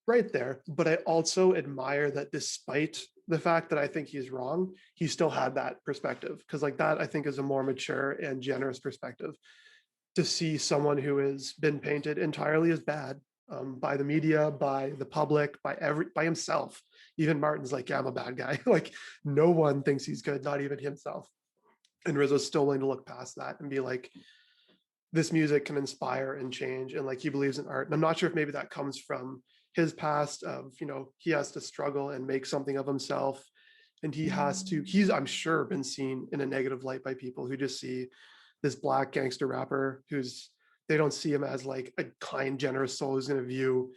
right there, but I also admire that despite the fact that I think he's wrong, he still had that perspective because like that I think is a more mature and generous perspective to see someone who has been painted entirely as bad by the media, by the public, by himself. Even Martin's like, yeah, I'm a bad guy. Like no one thinks he's good, not even himself. And Rizzo's still willing to look past that and be like, this music can inspire and change. And like he believes in art. And I'm not sure if maybe that comes from his past of, he has to struggle and make something of himself. And he's, I'm sure, been seen in a negative light by people who just see this black gangster rapper they don't see him as like a kind, generous soul who's going to view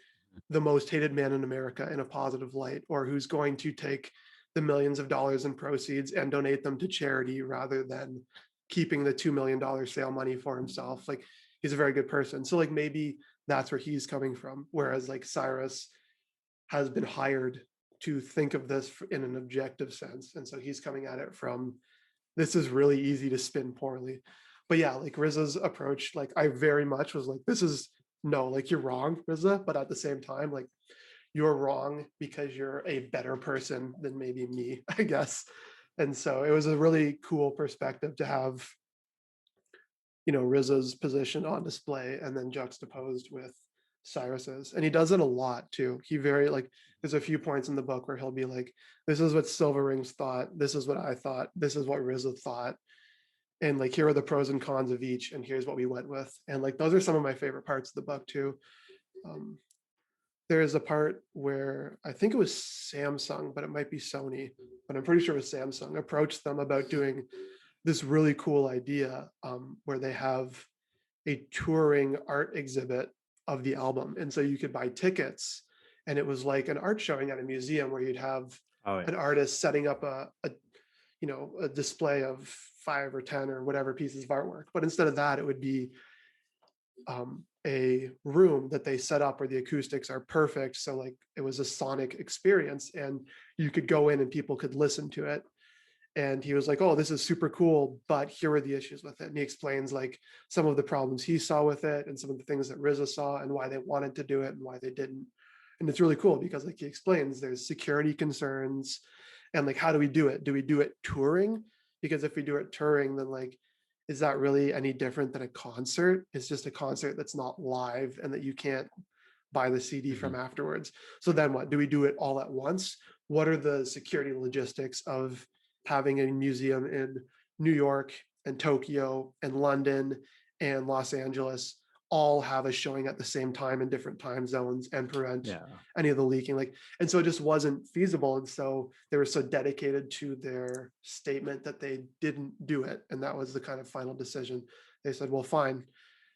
the most hated man in America in a positive light, or who's going to take the millions of dollars in proceeds and donate them to charity rather than keeping the $2 million sale money for himself. Like he's a very good person. So like maybe that's where he's coming from. Whereas like Cyrus has been hired to think of this in an objective sense. And so he's coming at it from, this is really easy to spin poorly. But yeah, like RZA's approach, like I very much was like, this is no, like you're wrong, RZA, but at the same time, like you're wrong because you're a better person than maybe me, I guess. And so it was a really cool perspective to have, RZA's position on display and then juxtaposed with Cyrus's. And he does it a lot too. He very like, there's a few points in the book where he'll be like, this is what Silver Rings thought, this is what I thought, this is what RZA thought. And like, here are the pros and cons of each, and here's what we went with. And like, those are some of my favorite parts of the book too. Um, there is a part where I think it was Samsung, but it might be Sony, but I'm pretty sure it was Samsung, approached them about doing this really cool idea where they have a touring art exhibit of the album. And so you could buy tickets, and it was like an art showing at a museum where you'd have Oh yeah. an artist setting up a display of 5 or 10 or whatever pieces of artwork. But instead of that, it would be a room that they set up where the acoustics are perfect. So like it was a sonic experience, and you could go in and people could listen to it. And he was like, oh, this is super cool, but here are the issues with it. And he explains like some of the problems he saw with it and some of the things that RZA saw and why they wanted to do it and why they didn't. And it's really cool because like he explains there's security concerns, and like, how do we do it? Do we do it touring? Because if we do it touring, then like, is that really any different than a concert? It's just a concert that's not live and that you can't buy the CD Mhm. from afterwards. So then what? Do we do it all at once? What are the security logistics of having a museum in New York and Tokyo and London and Los Angeles all have a showing at the same time in different time zones and prevent Yeah. any of the leaking? Like, and so it just wasn't feasible. And so they were so dedicated to their statement that they didn't do it. And that was the kind of final decision. They said, well, fine,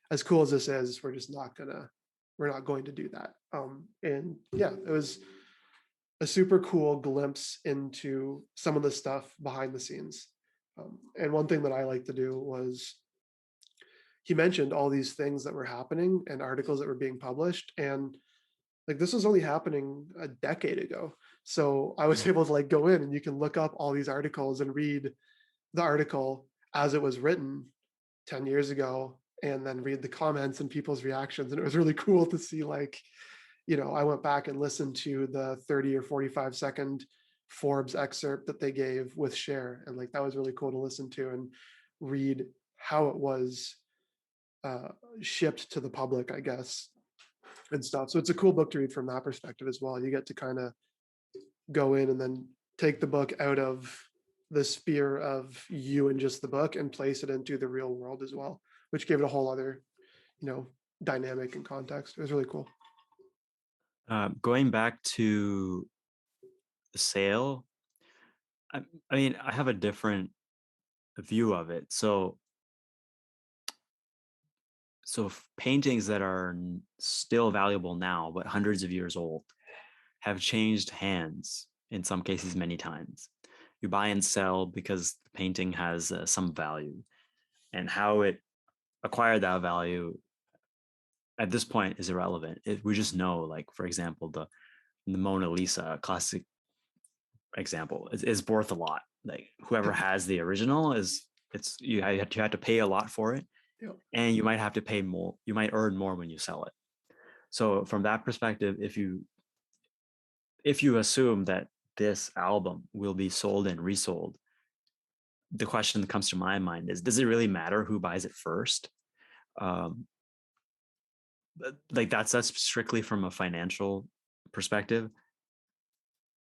as cool as this is, we're not going to do that. And yeah, it was a super cool glimpse into some of the stuff behind the scenes. And one thing that I like to do was, he mentioned all these things that were happening and articles that were being published, and like this was only happening a decade ago. So I was able to like go in and you can look up all these articles and read the article as it was written 10 years ago, and then read the comments and people's reactions. And it was really cool to see like, I went back and listened to the 30 or 45-second Forbes excerpt that they gave with Cher. And like, that was really cool to listen to and read how it was uh, shipped to the public, I guess, and stuff. So it's a cool book to read from that perspective as well. You get to kind of go in and then take the book out of the sphere of you and just the book and place it into the real world as well, which gave it a whole other, you know, dynamic and context. It was really cool. Going back to the sale, I, I mean, I have a different view of it. So paintings that are still valuable now, but hundreds of years old, have changed hands in some cases many times. You buy and sell because the painting has some value, and how it acquired that value at this point is irrelevant. We just know, like for example, the Mona Lisa, classic example, is worth a lot. Like whoever has the original you had to pay a lot for it, Yep. and you might have to pay more. You might earn more when you sell it. So from that perspective, if you assume that this album will be sold and resold, the question that comes to my mind is, does it really matter who buys it first? Um, like that's strictly from a financial perspective.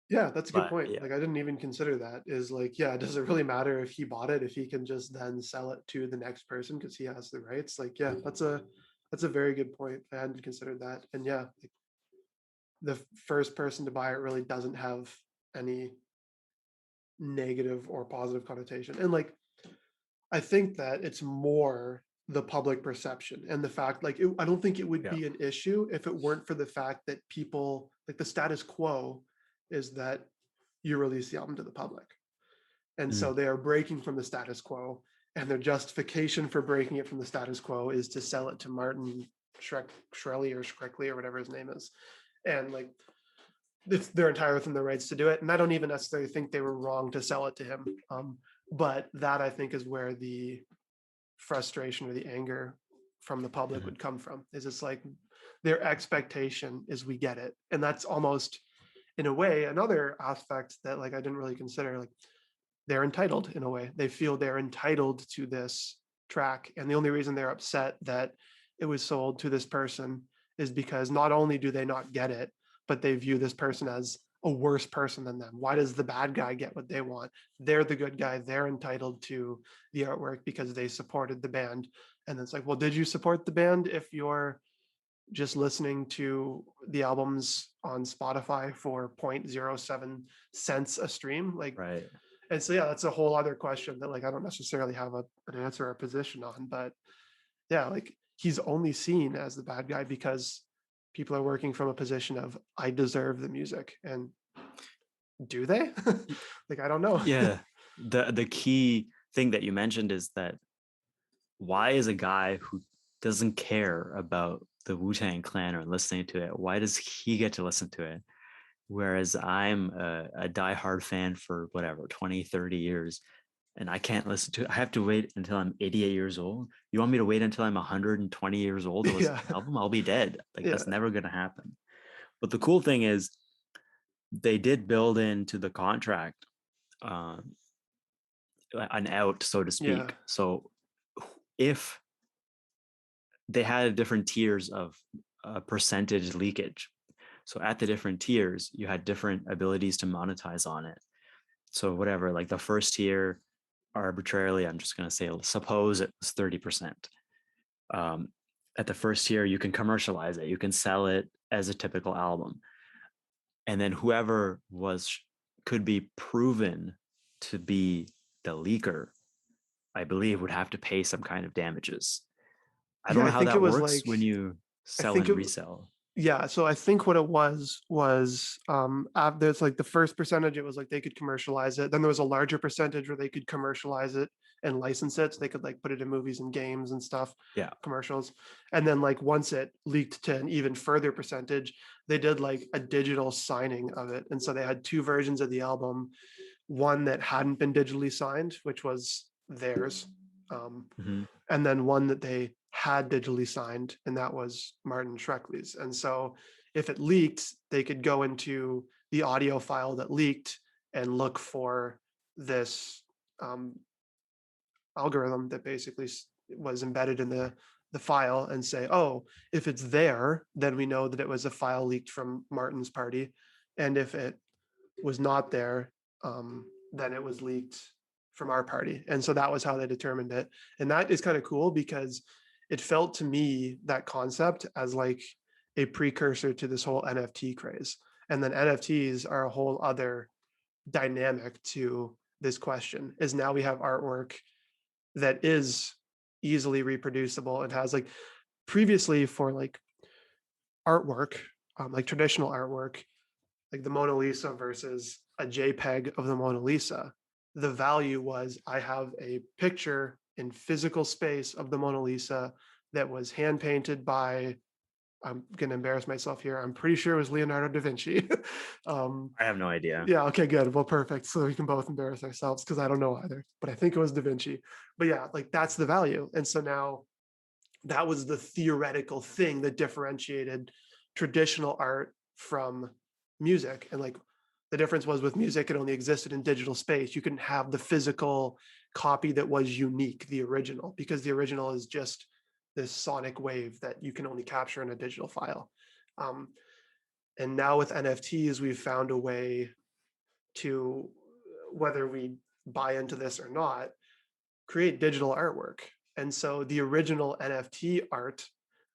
Yeah, that's a good But point. yeah, Like I didn't even consider that. Is like, yeah, does it really matter if he bought it if he can just then sell it to the next person because he has the rights? Like, yeah, that's a very good point. I hadn't considered that. And yeah, like, the first person to buy it really doesn't have any negative or positive connotation. And like, I think that it's more the public perception and the fact, like, I don't think it would yeah. be an issue if it weren't for the fact that people, like, the status quo is that you release the album to the public. And Mm. so they are breaking from the status quo. And their justification for breaking it from the status quo is to sell it to Martin Shkreli or whatever his name is. And like, they're entirely within their rights to do it. And I don't even necessarily think they were wrong to sell it to him. But that I think is where the frustration or the anger from the public Mhm. would come from. Is it's like their expectation is we get it. And that's almost in a way another aspect that like I didn't really consider. Like they're entitled in a way. They feel they're entitled to this track. And the only reason they're upset that it was sold to this person is because not only do they not get it, but they view this person as a worse person than them. Why does the bad guy get what they want? They're the good guy. They're entitled to the artwork because they supported the band. And it's like, well, did you support the band if you're just listening to the albums on Spotify for 0.07 cents a stream? Like, Right. and so yeah, that's a whole other question that like I don't necessarily have an answer or a position on, but yeah, like he's only seen as the bad guy because people are working from a position of I deserve the music, and do they? Y- Like I don't know. Yeah. The key thing that you mentioned is that why is a guy who doesn't care about the Wu-Tang Clan or listening to it, why does he get to listen to it? Whereas I'm a diehard fan for whatever, 20, 30 years, and I can't listen to it. I have to wait until I'm 88 years old. You want me to wait until I'm 120 years old to listen Yeah, to an album? I'll be dead. Like, yeah, that's never going to happen. But the cool thing is, they did build into the contract um, an out, so to yeah. speak. So if they had different tiers of percentage leakage, so at the different tiers, you had different abilities to monetize on it. So whatever, like the first tier, arbitrarily, I'm just going to say, suppose it was 30%. Um, at the first tier, you can commercialize it, you can sell it as a typical album, and then whoever was could be proven to be the leaker, I believe, would have to pay some kind of damages. I don't Yeah, know I how think it that was works like when you I sell think and it resell. yeah, so I think what it was there's like the first percentage it was like they could commercialize it. Then there was a larger percentage where they could commercialize it and license it, so they could like put it in movies and games and stuff, Yeah. commercials. And then like once it leaked to an even further percentage, they did like a digital signing of it. And so they had two versions of the album, one that hadn't been digitally signed, which was theirs. Um, Mhm. and then one that they had digitally signed, and that was Martin Shkreli's. And so if it leaked, they could go into the audio file that leaked and look for this um, algorithm that basically was embedded in the file and say, oh, if it's there, then we know that it was a file leaked from Martin's party. And if it was not there, then it was leaked from our party. And so that was how they determined it. And that is kind of cool because it felt to me that concept as like a precursor to this whole NFT craze. And then NFTs are a whole other dynamic to this question is now we have artwork that is easily reproducible and has like previously for like artwork, like traditional artwork, like the Mona Lisa versus a JPEG of the Mona Lisa, the value was I have a picture in physical space of the Mona Lisa that was hand painted by, I'm going to embarrass myself here. I'm pretty sure it was Leonardo da Vinci. um, I have no idea. yeah, okay, good. Well, perfect. So we can both embarrass ourselves because I don't know either, but I think it was da Vinci. But yeah, like that's the value. And so now that was the theoretical thing that differentiated traditional art from music. And like the difference was with music, it only existed in digital space. You couldn't have the physical copy that was unique, the original, because the original is just this sonic wave that you can only capture in a digital file. Um, and now with NFTs, we've found a way to, whether we buy into this or not, create digital artwork. And so the original NFT art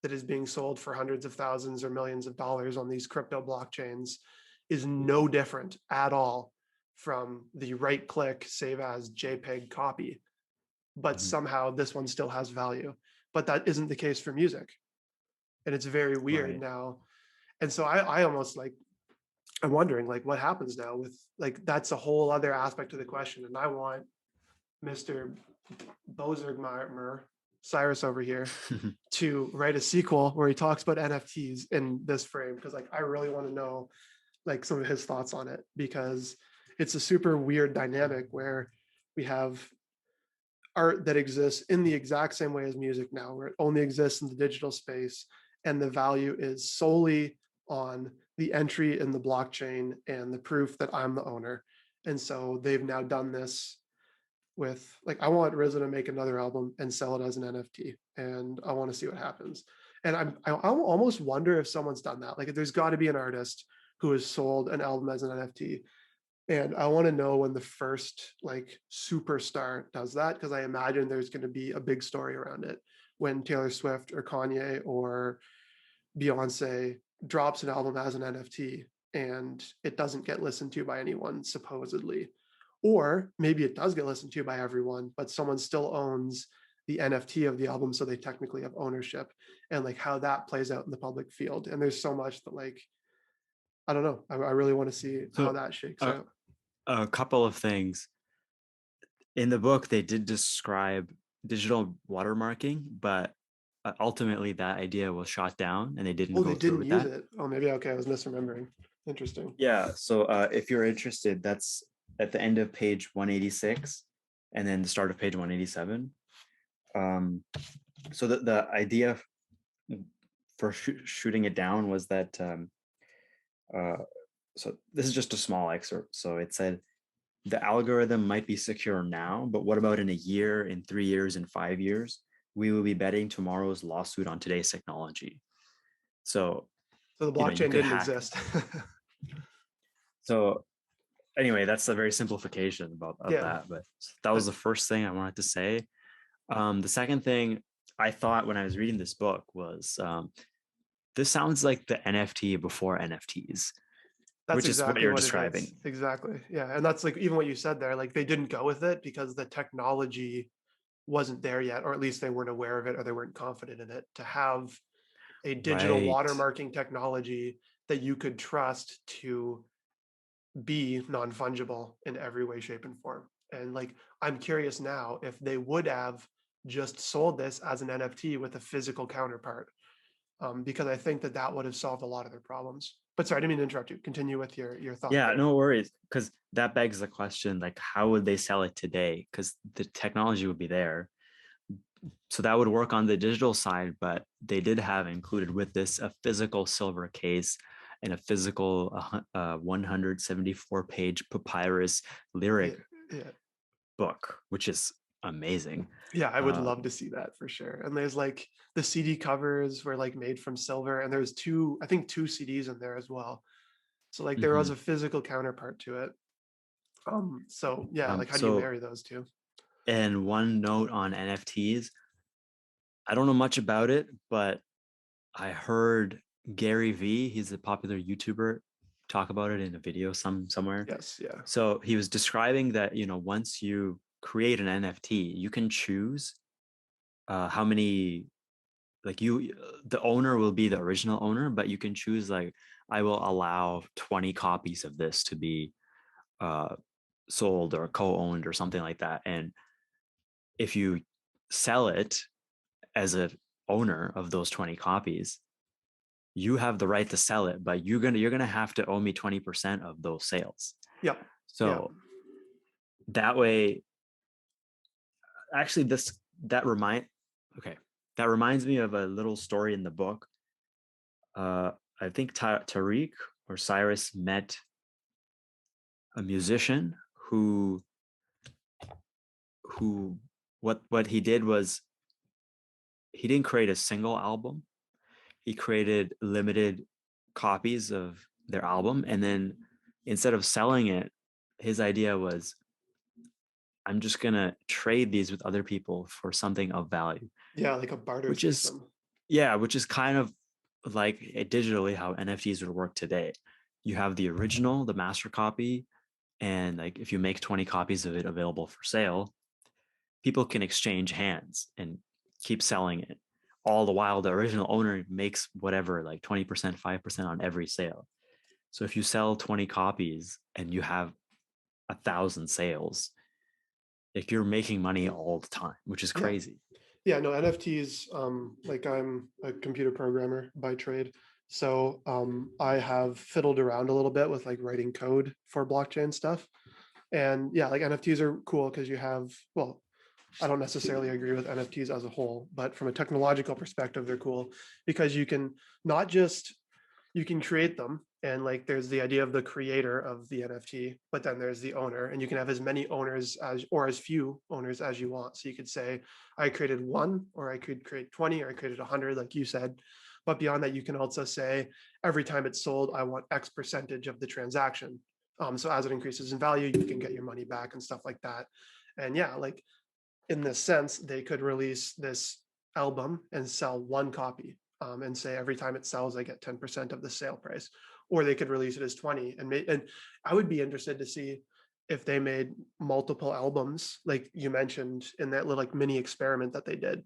that is being sold for hundreds of thousands or millions of dollars on these crypto blockchains is no different at all from the right click save as JPEG copy. But Mhm. somehow this one still has value. But that isn't the case for music. And it's very weird Right. now. And so I almost like, I'm wondering like what happens now with like, that's a whole other aspect of the question. And I want Mr. Bozorgmehr, Cyrus over here, to write a sequel where he talks about NFTs in this frame because like I really want to know like some of his thoughts on it, because it's a super weird dynamic where we have art that exists in the exact same way as music now, where it only exists in the digital space, and the value is solely on the entry in the blockchain and the proof that I'm the owner. And so they've now done this with, like, I want RZA to make another album and sell it as an NFT, and I want to see what happens. And I almost wonder if someone's done that. Like, there's got to be an artist who has sold an album as an NFT, and I want to know when the first like superstar does that, because I imagine there's going to be a big story around it when Taylor Swift or Kanye or Beyonce drops an album as an NFT and it doesn't get listened to by anyone, supposedly. Or maybe it does get listened to by everyone, but someone still owns the NFT of the album, so they technically have ownership, and like how that plays out in the public field. And there's so much that, like, I don't know. I really want to see how So that shakes a, out. a couple of things in the book, they did describe digital watermarking, but ultimately that idea was shot down and they didn't Oh, they go through didn't with use that. it. Oh, maybe, okay, I was misremembering. Interesting. Yeah. So if you're interested, that's at the end of page 186 and then the start of page 187. Um, so the idea for shooting it down was that uh, so this is just a small excerpt. So it said the algorithm might be secure now, but what about in a year, in 3 years, in 5 years? We will be betting tomorrow's lawsuit on today's technology. So, So the you blockchain could didn't hack. exist. So anyway, that's a very simplification of Yeah. that. But that was the first thing I wanted to say. The second thing I thought when I was reading this book was this sounds like the NFT before NFTs, That's which is what exactly you're what it is. describing. Exactly. Yeah. And that's like even what you said there, like they didn't go with it because the technology wasn't there yet, or at least they weren't aware of it or they weren't confident in it to have a digital Right. watermarking technology that you could trust to be non-fungible in every way, shape, and form. And like, I'm curious now if they would have just sold this as an NFT with a physical counterpart, because I think that that would have solved a lot of their problems. But sorry, I didn't mean to interrupt you. Continue with your thought Yeah, there. no worries. Because that begs the question, like, how would they sell it today? Because the technology would be there. So that would work on the digital side, but they did have included with this a physical silver case and a physical 174-page papyrus Yeah, lyric yeah, book, which is amazing. yeah. I would Uh, love to see that for sure. And there's like the CD covers were like made from silver, and there's two, I think two CDs in there as well. So like there was mhm. a physical counterpart to it. So yeah, like how do you So, marry those two? and one note on NFTs, I don't know much about it, but I heard Gary V, he's a popular YouTuber, talk about it in a video somewhere. Yes, yeah, So he was describing that, once you create an NFT, you can choose how many, like the owner will be the original owner, but you can choose like, I will allow 20 copies of this to be uh, sold or co-owned or something like that. And if you sell it as a owner of those 20 copies, you have the right to sell it, but you're gonna have to owe me 20% of those sales. yep, yeah, So that way, actually, that remind okay, that reminds me of a little story in the book. I think Tariq or Cyrus met a musician who what he did was he didn't create a single album. He created limited copies of their album, and then instead of selling it, his idea was, I'm just gonna trade these with other people for something of value, yeah, like a barter which is system. yeah, which is kind of like digitally how NFTs would work today. You have the original, the master copy, and like if you make 20 copies of it available for sale, people can exchange hands and keep selling it. All the while the original owner makes whatever, like 20%, 5% on every sale. So if you sell 20 copies and you have 1,000 sales, like you're making money all the time, which is Yeah, crazy. yeah, no, NFTs, like I'm a computer programmer by trade. So I have fiddled around a little bit with like writing code for blockchain stuff. And yeah, like NFTs are cool because you have, well, I don't necessarily agree with NFTs as a whole, but from a technological perspective, they're cool because you can not just, you can create them, and like there's the idea of the creator of the NFT, but then there's the owner, and you can have as many owners as, or as few owners as you want. So you could say I created one, or I could create 20, or I created 100, like you said. But beyond that, you can also say every time it's sold, I want X percentage of the transaction. So as it increases in value, you can get your money back and stuff like that. And yeah, like in this sense, they could release this album and sell one copy, and say every time it sells, I get 10% of the sale price. Or they could release it as 20. And I would be interested to see if they made multiple albums, like you mentioned in that little like mini experiment that they did,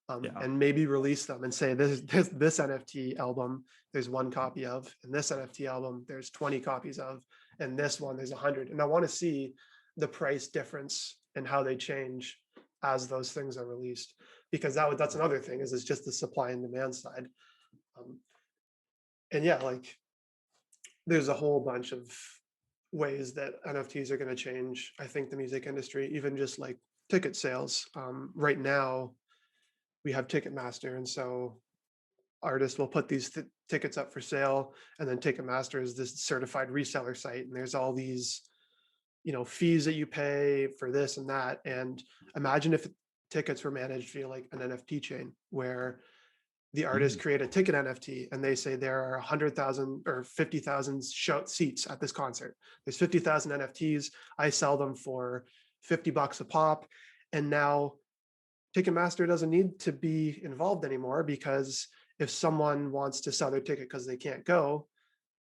Yeah. and maybe release them and say this NFT album there's one copy of, and this NFT album there's 20 copies of, and this one there's 100. And I want to see the price difference and how they change as those things are released, because that's another thing is it's just the supply and demand side. um, and yeah, like there's a whole bunch of ways that NFTs are going to change, I think, the music industry, even just like ticket sales. Right now we have Ticketmaster, and so artists will put these tickets up for sale, and then Ticketmaster is this certified reseller site, and there's all these, fees that you pay for this and that. And imagine if tickets were managed via like an NFT chain, where the artists Mm, create a ticket NFT and they say there are 100,000 or 50,000 seats at this concert. There's 50,000 NFTs. I sell them for $50 a pop. And now Ticketmaster doesn't need to be involved anymore, because if someone wants to sell their ticket because they can't go,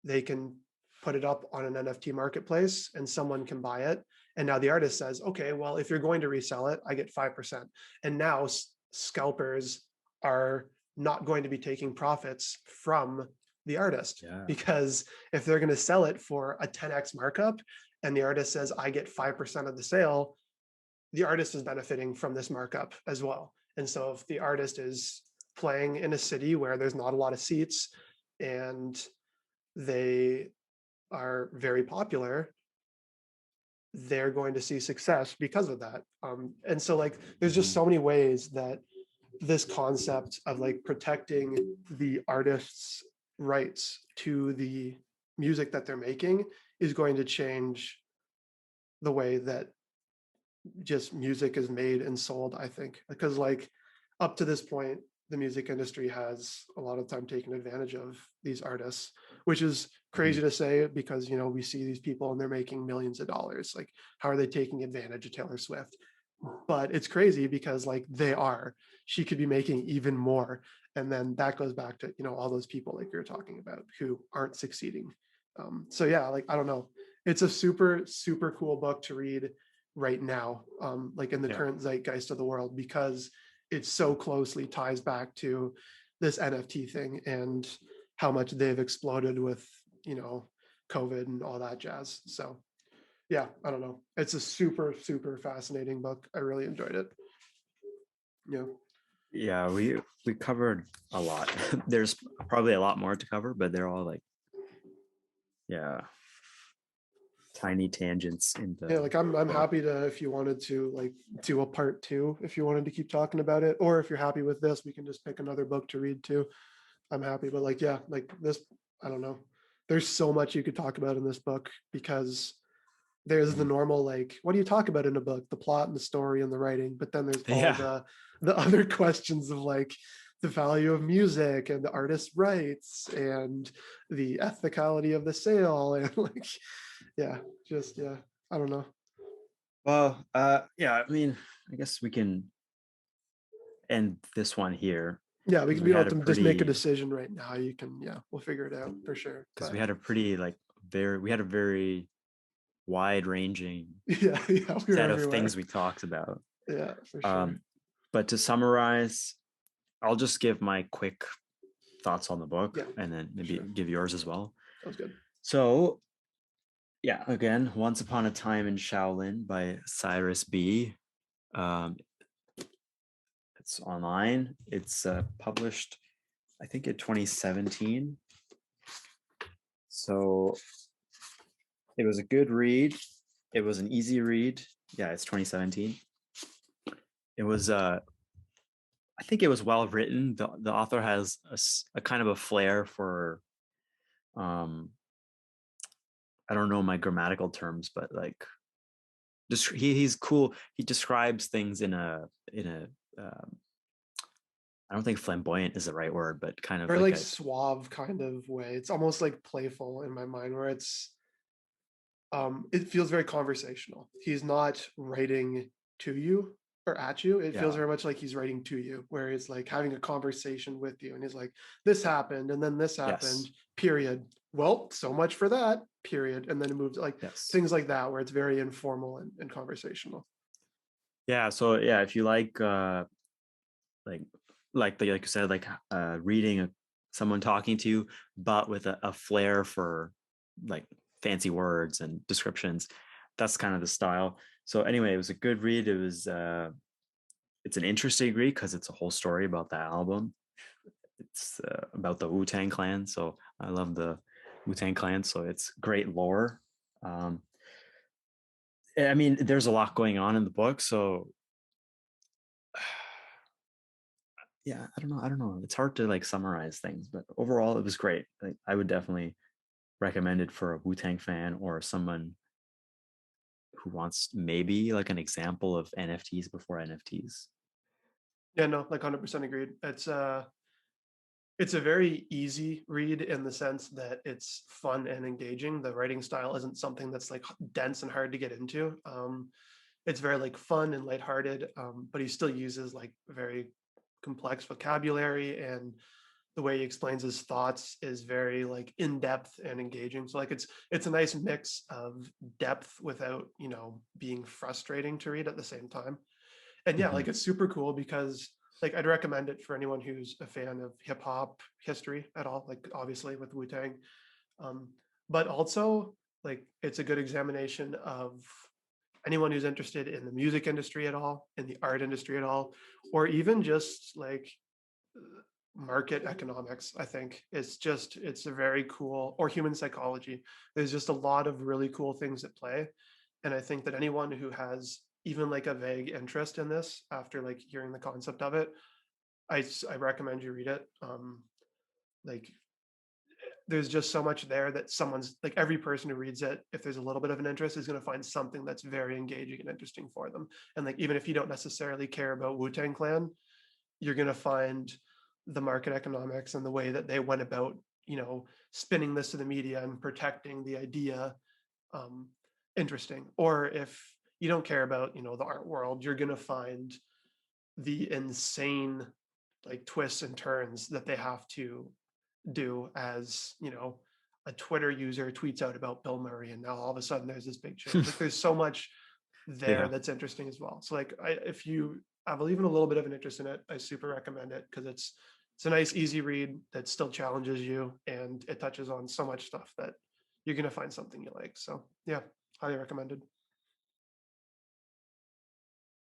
they can put it up on an NFT marketplace and someone can buy it. And now the artist says, okay, well, if you're going to resell it, I get 5%. And now scalpers are not going to be taking profits from the artist, yeah. because if they're going to sell it for a 10x markup and the artist says, I get 5% of the sale, the artist is benefiting from this markup as well. And so if the artist is playing in a city where there's not a lot of seats and they are very popular, they're going to see success because of that. And so like there's just Mhm. so many ways that this concept of like protecting the artist's rights to the music that they're making is going to change the way that just music is made and sold, I think. Because like up to this point, the music industry has a lot of time taken advantage of these artists, which is crazy Mhm. to say, because we see these people and they're making millions of dollars. Like, how are they taking advantage of Taylor Swift? But it's crazy because like they are. She could be making even more. And then that goes back to all those people like you're talking about who aren't succeeding. So yeah, like I don't know. It's a super, super cool book to read right now, like in the Yeah. current zeitgeist of the world, because it so closely ties back to this NFT thing and how much they've exploded with, COVID and all that jazz. So yeah, I don't know. It's a super, super fascinating book. I really enjoyed it. Yeah. Yeah, we covered a lot. There's probably a lot more to cover, but they're all like, yeah, tiny tangents Yeah, into like I'm book. happy to, if you wanted to like do a part two, if you wanted to keep talking about it, or if you're happy with this, we can just pick another book to read too. I'm happy. But like, yeah, like this, I don't know. There's so much you could talk about in this book, because there's the Mhm. normal, like, what do you talk about in a book? The plot and the story and the writing. But then there's all Yeah. the other questions of like the value of music and the artist's rights and the ethicality of the sale and like, yeah, just yeah, I don't know. Well, yeah, I mean, I guess we can end this one here Yeah, we because can, we we don't had a have to just make a pretty decision right now. You can, yeah, we'll figure it out for sure. because But we had a pretty like we had a very wide ranging yeah, yeah, we were set of everywhere. things we talked about. Yeah, for sure. Um, but to summarize, I'll just give my quick thoughts on the book Yeah, and then maybe sure. give yours as well. Sounds good. So, yeah, again, Once Upon a Time in Shaolin by Cyrus B. Um, it's online. It's published, I think, in 2017. So it was a good read. It was an easy read. Yeah, it's 2017. It was I think it was well written. The author has a kind of a flair for um I don't know my grammatical terms, but like just he's cool. He describes things in a I don't think flamboyant is the right word, but kind of Very like like a suave kind of way. It's almost like playful in my mind, where it feels very conversational. He's not writing to you or at you. It feels yeah, very much like he's writing to you, where it's like having a conversation with you. And he's like, this happened, and then this happened, yes, period. Well, so much for that, period. And then it moves like yes. things like that, where it's very informal and conversational. Yeah, so yeah, if you like like you said, like reading someone talking to you, but with a flair for like fancy words and descriptions, that's kind of the style. So anyway, it was a good read. It's an interesting read because it's a whole story about that album. It's about the Wu-Tang clan. So I love the Wu-Tang clan. So it's great lore. Um, I mean, there's a lot going on in the book. So yeah, I don't know. It's hard to like summarize things, but overall, it was great. Like, I would definitely recommend it for a Wu-Tang fan or someone who wants maybe like an example of NFTs before NFTs. Yeah, no, like 100% agreed. It's a very easy read in the sense that it's fun and engaging. The writing style isn't something that's like dense and hard to get into. It's very like fun and lighthearted, but he still uses like very complex vocabulary, and the way he explains his thoughts is very like in depth and engaging. So like it's a nice mix of depth without being frustrating to read at the same time. And yeah, Mm-hmm. like it's super cool because like I'd recommend it for anyone who's a fan of hip hop history at all. Like obviously with Wu Tang, um, but also like it's a good examination of anyone who's interested in the music industry at all, in the art industry at all, or even just like market economics. I think it's a very cool, or human psychology. There's just a lot of really cool things at play, and I think that anyone who has even like a vague interest in this after like hearing the concept of it, I recommend you read it. Like there's just so much there that someone's like every person who reads it, if there's a little bit of an interest, is going to find something that's very engaging and interesting for them. And like even if you don't necessarily care about Wu-Tang Clan, you're going to find the market economics and the way that they went about spinning this to the media and protecting the idea um, interesting. Or if you don't care about the art world, you're going to find the insane like twists and turns that they have to do as a Twitter user tweets out about Bill Murray, and now all of a sudden there's this big change. Like there's so much there Yeah. that's interesting as well. So like if you have even a little bit of an interest in it, I super recommend it because it's a nice easy read that still challenges you, and it touches on so much stuff that you're gonna find something you like. So yeah, highly recommended.